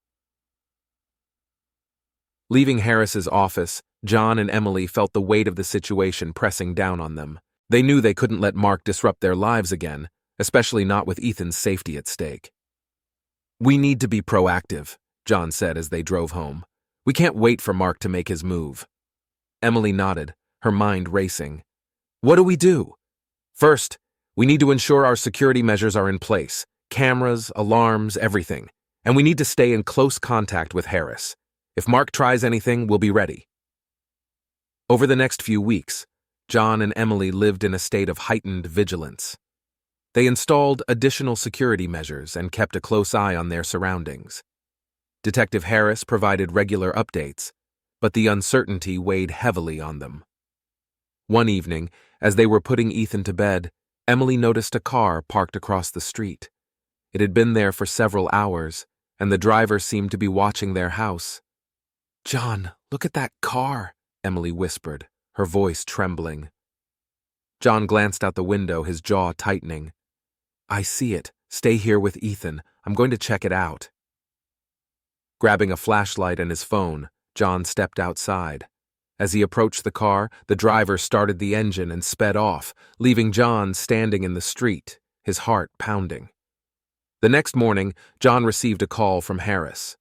Leaving Harris's office, John and Emily felt the weight of the situation pressing down on them. They knew they couldn't let Mark disrupt their lives again, especially not with Ethan's safety at stake. "We need to be proactive," John said as they drove home. "We can't wait for Mark to make his move." Emily nodded, her mind racing. "What do we do?" "First, we need to ensure our security measures are in place. Cameras, alarms, everything. And we need to stay in close contact with Harris. If Mark tries anything, we'll be ready." Over the next few weeks, John and Emily lived in a state of heightened vigilance. They installed additional security measures and kept a close eye on their surroundings. Detective Harris provided regular updates, but the uncertainty weighed heavily on them. One evening, as they were putting Ethan to bed, Emily noticed a car parked across the street. It had been there for several hours, and the driver seemed to be watching their house. "John, look at that car," Emily whispered, her voice trembling. John glanced out the window, his jaw tightening. "I see it. Stay here with Ethan. I'm going to check it out." Grabbing a flashlight and his phone, John stepped outside. As he approached the car, the driver started the engine and sped off, leaving John standing in the street, his heart pounding. The next morning, John received a call from Harris.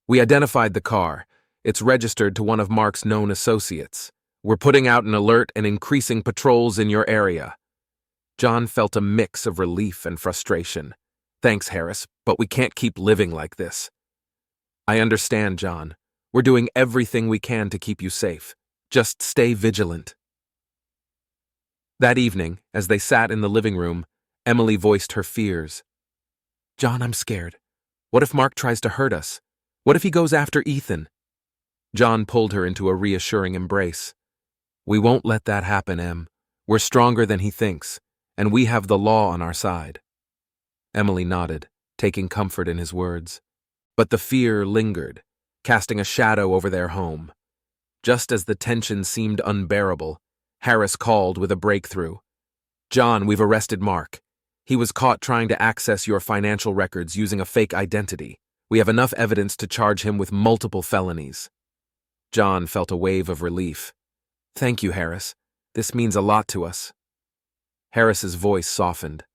"We identified the car. It's registered to one of Mark's known associates. We're putting out an alert and increasing patrols in your area." John felt a mix of relief and frustration. "Thanks, Harris, but we can't keep living like this." "I understand, John. We're doing everything we can to keep you safe. Just stay vigilant." That evening, as they sat in the living room, Emily voiced her fears. "John, I'm scared. What if Mark tries to hurt us? What if he goes after Ethan?" John pulled her into a reassuring embrace. "We won't let that happen, Em. We're stronger than he thinks, and we have the law on our side." Emily nodded, taking comfort in his words. But the fear lingered, casting a shadow over their home. Just as the tension seemed unbearable, Harris called with a breakthrough. "John, we've arrested Mark. He was caught trying to access your financial records using a fake identity. We have enough evidence to charge him with multiple felonies." John felt a wave of relief. "Thank you, Harris. This means a lot to us." Harris's voice softened.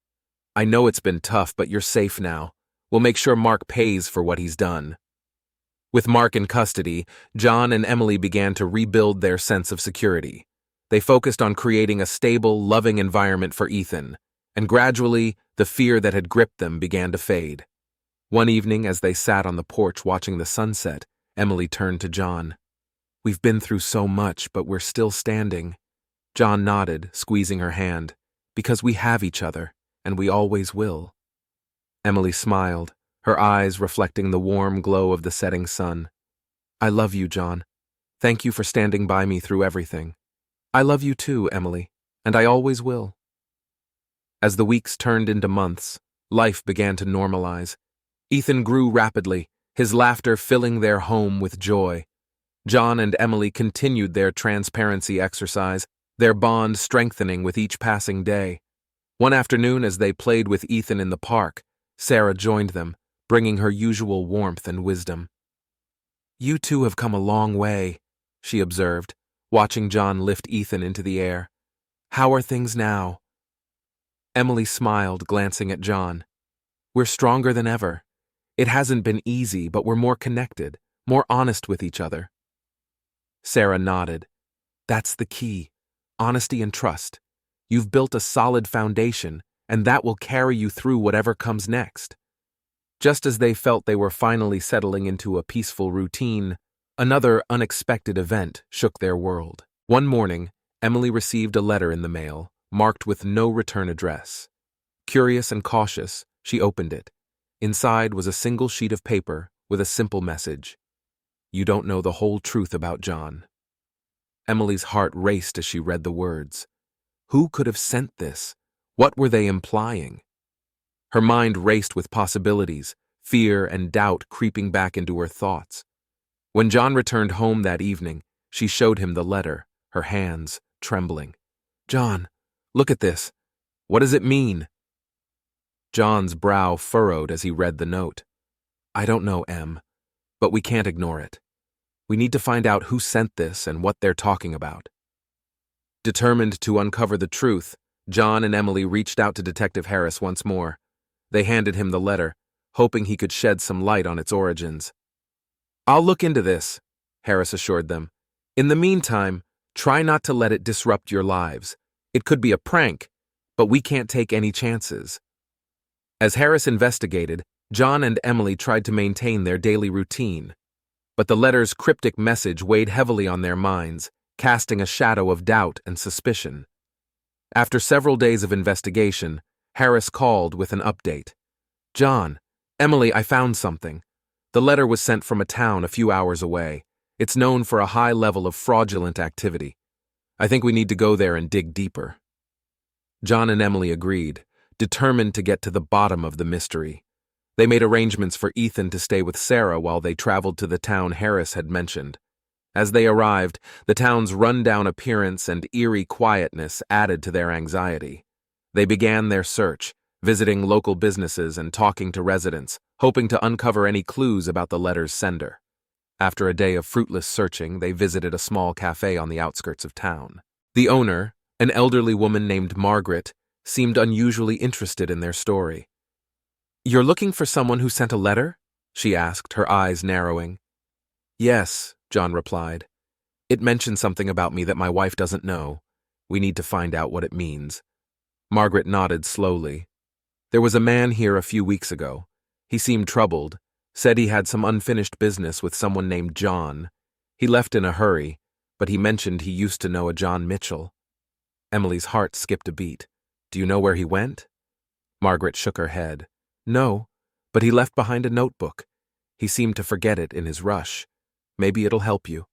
"I know it's been tough, but you're safe now. We'll make sure Mark pays for what he's done." With Mark in custody, John and Emily began to rebuild their sense of security. They focused on creating a stable, loving environment for Ethan, and gradually, the fear that had gripped them began to fade. One evening, as they sat on the porch watching the sunset, Emily turned to John. "We've been through so much, but we're still standing." John nodded, squeezing her hand. "Because we have each other, and we always will." Emily smiled, her eyes reflecting the warm glow of the setting sun. "I love you, John. Thank you for standing by me through everything." "I love you too, Emily, and I always will." As the weeks turned into months, life began to normalize. Ethan grew rapidly, his laughter filling their home with joy. John and Emily continued their transparency exercise, their bond strengthening with each passing day. One afternoon, as they played with Ethan in the park, Sarah joined them, bringing her usual warmth and wisdom. "You two have come a long way," she observed, watching John lift Ethan into the air. "How are things now?" Emily smiled, glancing at John. "We're stronger than ever. It hasn't been easy, but we're more connected, more honest with each other." Sarah nodded. "That's the key. Honesty and trust. You've built a solid foundation, and that will carry you through whatever comes next." Just as they felt they were finally settling into a peaceful routine, another unexpected event shook their world. One morning, Emily received a letter in the mail, marked with no return address. Curious and cautious, she opened it. Inside was a single sheet of paper with a simple message: "You don't know the whole truth about John." Emily's heart raced as she read the words. Who could have sent this? What were they implying? Her mind raced with possibilities, fear and doubt creeping back into her thoughts. When John returned home that evening, she showed him the letter, her hands trembling. "John, look at this. What does it mean?" John's brow furrowed as he read the note. "I don't know, Em, but we can't ignore it. We need to find out who sent this and what they're talking about." Determined to uncover the truth, John and Emily reached out to Detective Harris once more. They handed him the letter, hoping he could shed some light on its origins. "I'll look into this," Harris assured them. "In the meantime, try not to let it disrupt your lives. It could be a prank, but we can't take any chances." As Harris investigated, John and Emily tried to maintain their daily routine. But the letter's cryptic message weighed heavily on their minds, casting a shadow of doubt and suspicion. After several days of investigation, Harris called with an update. "John, Emily, I found something. The letter was sent from a town a few hours away. It's known for a high level of fraudulent activity. I think we need to go there and dig deeper." John and Emily agreed, determined to get to the bottom of the mystery. They made arrangements for Ethan to stay with Sarah while they traveled to the town Harris had mentioned. As they arrived, the town's run-down appearance and eerie quietness added to their anxiety. They began their search, visiting local businesses and talking to residents, hoping to uncover any clues about the letter's sender. After a day of fruitless searching, they visited a small cafe on the outskirts of town. The owner, an elderly woman named Margaret, seemed unusually interested in their story. "You're looking for someone who sent a letter?" she asked, her eyes narrowing. "Yes," John replied. "It mentioned something about me that my wife doesn't know. We need to find out what it means." Margaret nodded slowly. "There was a man here a few weeks ago. He seemed troubled, said he had some unfinished business with someone named John. He left in a hurry, but he mentioned he used to know a John Mitchell." Emily's heart skipped a beat. "Do you know where he went?" Margaret shook her head. "No, but he left behind a notebook. He seemed to forget it in his rush. Maybe it'll help you."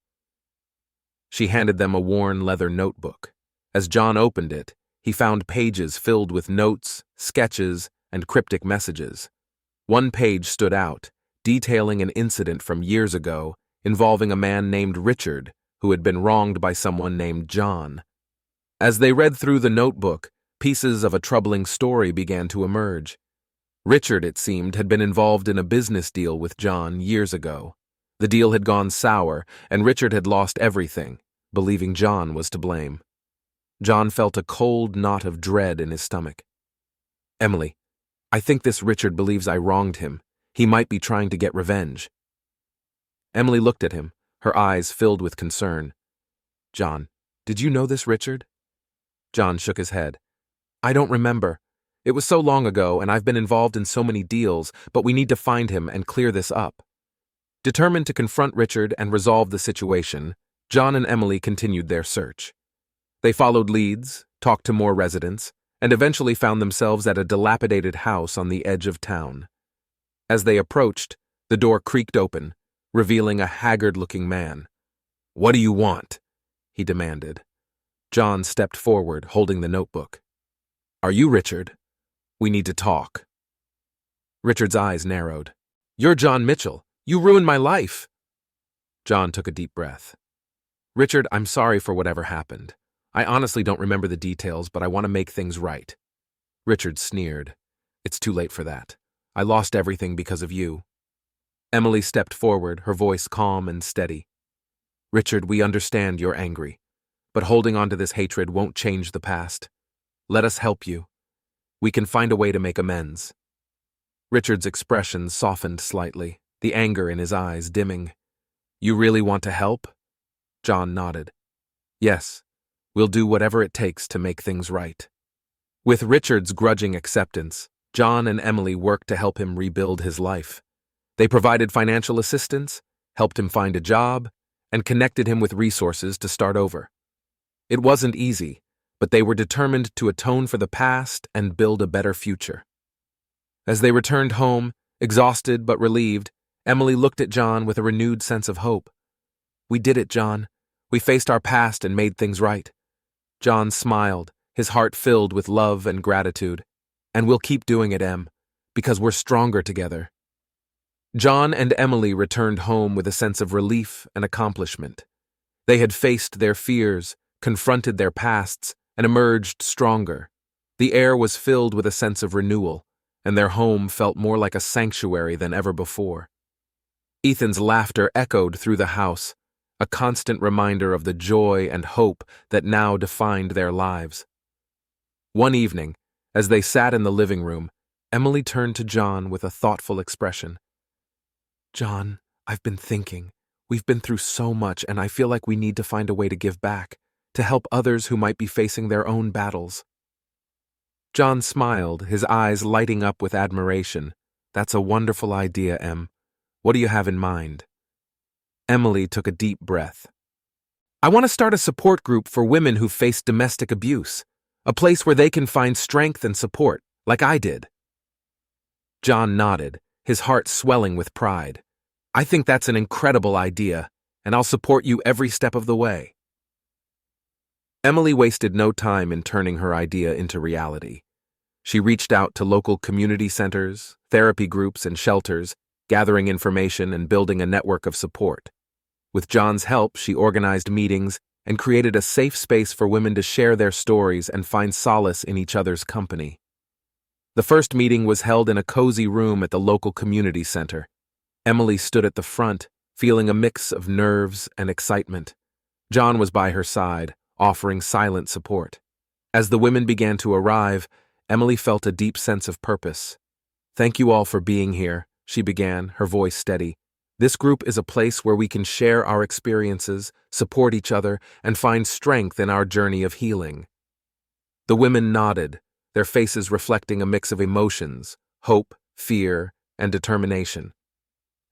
She handed them a worn leather notebook. As John opened it, he found pages filled with notes, sketches, and cryptic messages. One page stood out, detailing an incident from years ago involving a man named Richard who had been wronged by someone named John. As they read through the notebook, pieces of a troubling story began to emerge. Richard, it seemed, had been involved in a business deal with John years ago. The deal had gone sour, and Richard had lost everything, believing John was to blame. John felt a cold knot of dread in his stomach. "Emily, I think this Richard believes I wronged him. He might be trying to get revenge." Emily looked at him, her eyes filled with concern. "John, did you know this Richard?" John shook his head. "I don't remember. It was so long ago, and I've been involved in so many deals, but we need to find him and clear this up." Determined to confront Richard and resolve the situation, John and Emily continued their search. They followed leads, talked to more residents, and eventually found themselves at a dilapidated house on the edge of town. As they approached, the door creaked open, revealing a haggard-looking man. "What do you want?" he demanded. John stepped forward, holding the notebook. "Are you Richard? We need to talk." Richard's eyes narrowed. "You're John Mitchell. You ruined my life. John took a deep breath. Richard, I'm sorry for whatever happened. I honestly don't remember the details, but I want to make things right. Richard sneered. It's too late for that. I lost everything because of you. Emily stepped forward, her voice calm and steady. Richard, we understand you're angry, but holding on to this hatred won't change the past. Let us help you. We can find a way to make amends. Richard's expression softened slightly, the anger in his eyes dimming. You really want to help? John nodded. Yes, we'll do whatever it takes to make things right. With Richard's grudging acceptance, John and Emily worked to help him rebuild his life. They provided financial assistance, helped him find a job, and connected him with resources to start over. It wasn't easy, but they were determined to atone for the past and build a better future. As they returned home, exhausted but relieved, Emily looked at John with a renewed sense of hope. We did it, John. We faced our past and made things right. John smiled, his heart filled with love and gratitude. And we'll keep doing it, Em, because we're stronger together. John and Emily returned home with a sense of relief and accomplishment. They had faced their fears, confronted their pasts, and emerged stronger. The air was filled with a sense of renewal, and their home felt more like a sanctuary than ever before. Ethan's laughter echoed through the house, a constant reminder of the joy and hope that now defined their lives. One evening, as they sat in the living room, Emily turned to John with a thoughtful expression. John, I've been thinking. We've been through so much, and I feel like we need to find a way to give back, to help others who might be facing their own battles. John smiled, his eyes lighting up with admiration. That's a wonderful idea, Em. What do you have in mind? Emily took a deep breath. I want to start a support group for women who face domestic abuse, a place where they can find strength and support, like I did. John nodded, his heart swelling with pride. I think that's an incredible idea, and I'll support you every step of the way. Emily wasted no time in turning her idea into reality. She reached out to local community centers, therapy groups, and shelters, gathering information and building a network of support. With John's help, she organized meetings and created a safe space for women to share their stories and find solace in each other's company. The first meeting was held in a cozy room at the local community center. Emily stood at the front, feeling a mix of nerves and excitement. John was by her side, offering silent support. As the women began to arrive, Emily felt a deep sense of purpose. Thank you all for being here, she began, her voice steady. This group is a place where we can share our experiences, support each other, and find strength in our journey of healing. The women nodded, their faces reflecting a mix of emotions, hope, fear, and determination.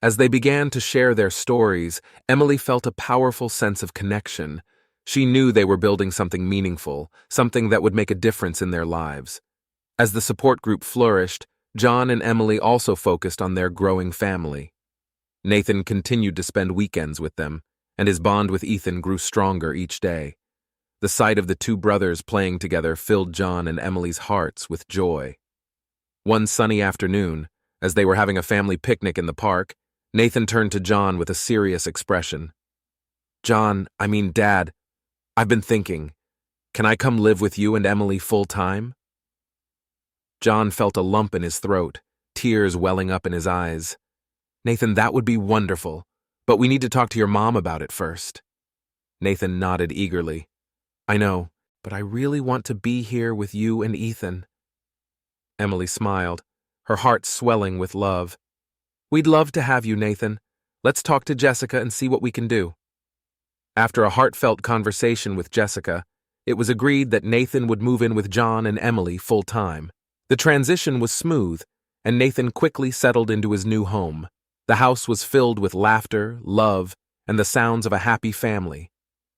As they began to share their stories, Emily felt a powerful sense of connection. She knew they were building something meaningful, something that would make a difference in their lives. As the support group flourished, John and Emily also focused on their growing family. Nathan continued to spend weekends with them, and his bond with Ethan grew stronger each day. The sight of the two brothers playing together filled John and Emily's hearts with joy. One sunny afternoon, as they were having a family picnic in the park, Nathan turned to John with a serious expression. Dad, I've been thinking, can I come live with you and Emily full-time? John felt a lump in his throat, tears welling up in his eyes. Nathan, that would be wonderful, but we need to talk to your mom about it first. Nathan nodded eagerly. I know, but I really want to be here with you and Ethan. Emily smiled, her heart swelling with love. We'd love to have you, Nathan. Let's talk to Jessica and see what we can do. After a heartfelt conversation with Jessica, it was agreed that Nathan would move in with John and Emily full-time. The transition was smooth, and Nathan quickly settled into his new home. The house was filled with laughter, love, and the sounds of a happy family.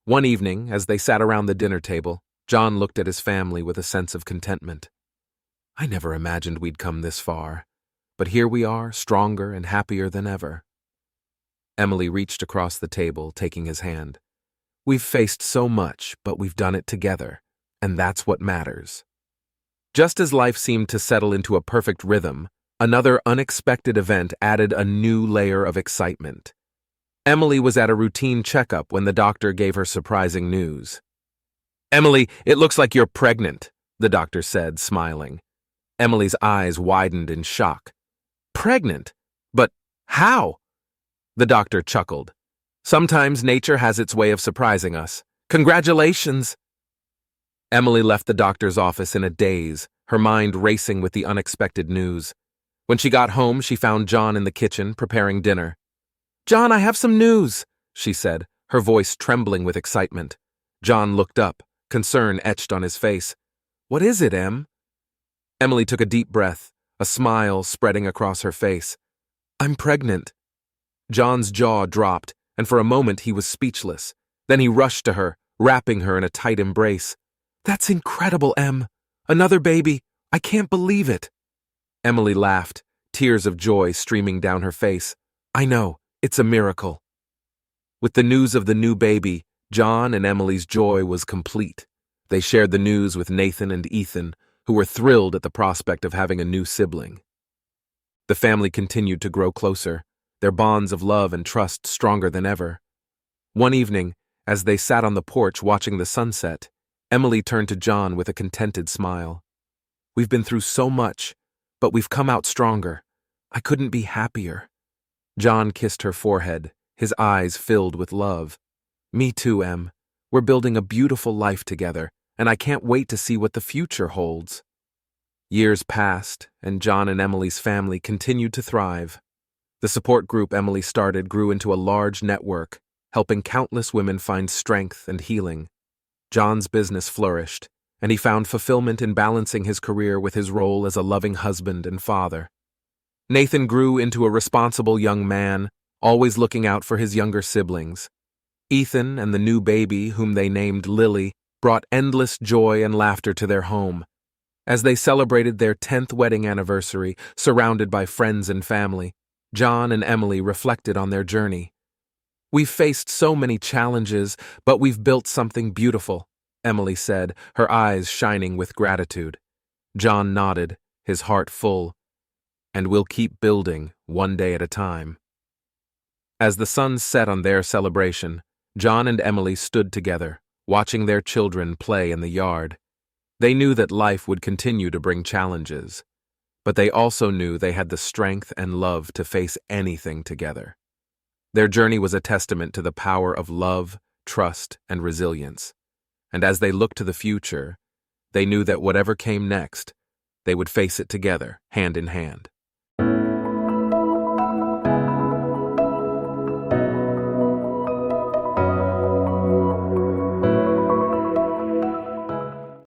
One evening, as they sat around the dinner table, John looked at his family with a sense of contentment. I never imagined we'd come this far, but here we are, stronger and happier than ever. Emily reached across the table, taking his hand. We've faced so much, but we've done it together, and that's what matters. Just as life seemed to settle into a perfect rhythm, Another unexpected event added a new layer of excitement. Emily was at a routine checkup when the doctor gave her surprising news. "Emily, it looks like you're pregnant," the doctor said, smiling. Emily's eyes widened in shock. "Pregnant? But how?" The doctor chuckled. "Sometimes nature has its way of surprising us. Congratulations!" Emily left the doctor's office in a daze, her mind racing with the unexpected news. When she got home, she found John in the kitchen, preparing dinner. "John, I have some news," she said, her voice trembling with excitement. John looked up, concern etched on his face. "What is it, Em?" Emily took a deep breath, a smile spreading across her face. "I'm pregnant." John's jaw dropped, and for a moment he was speechless. Then he rushed to her, wrapping her in a tight embrace. "That's incredible, Em. Another baby. I can't believe it." Emily laughed, tears of joy streaming down her face. "I know, it's a miracle." With the news of the new baby, John and Emily's joy was complete. They shared the news with Nathan and Ethan, who were thrilled at the prospect of having a new sibling. The family continued to grow closer, their bonds of love and trust stronger than ever. One evening, as they sat on the porch watching the sunset, Emily turned to John with a contented smile. "We've been through so much, but we've come out stronger. I couldn't be happier." John kissed her forehead, his eyes filled with love. "Me too, Em. We're building a beautiful life together, and I can't wait to see what the future holds." Years passed, and John and Emily's family continued to thrive. The support group Emily started grew into a large network, helping countless women find strength and healing. John's business flourished, and he found fulfillment in balancing his career with his role as a loving husband and father. Nathan grew into a responsible young man, always looking out for his younger siblings. Ethan and the new baby, whom they named Lily, brought endless joy and laughter to their home. As they celebrated their 10th wedding anniversary, surrounded by friends and family, John and Emily reflected on their journey. "We've faced so many challenges, but we've built something beautiful," Emily said, her eyes shining with gratitude. John nodded, his heart full. "And we'll keep building, one day at a time." As the sun set on their celebration, John and Emily stood together, watching their children play in the yard. They knew that life would continue to bring challenges, but they also knew they had the strength and love to face anything together. Their journey was a testament to the power of love, trust, and resilience. And as they looked to the future, they knew that whatever came next, they would face it together, hand in hand.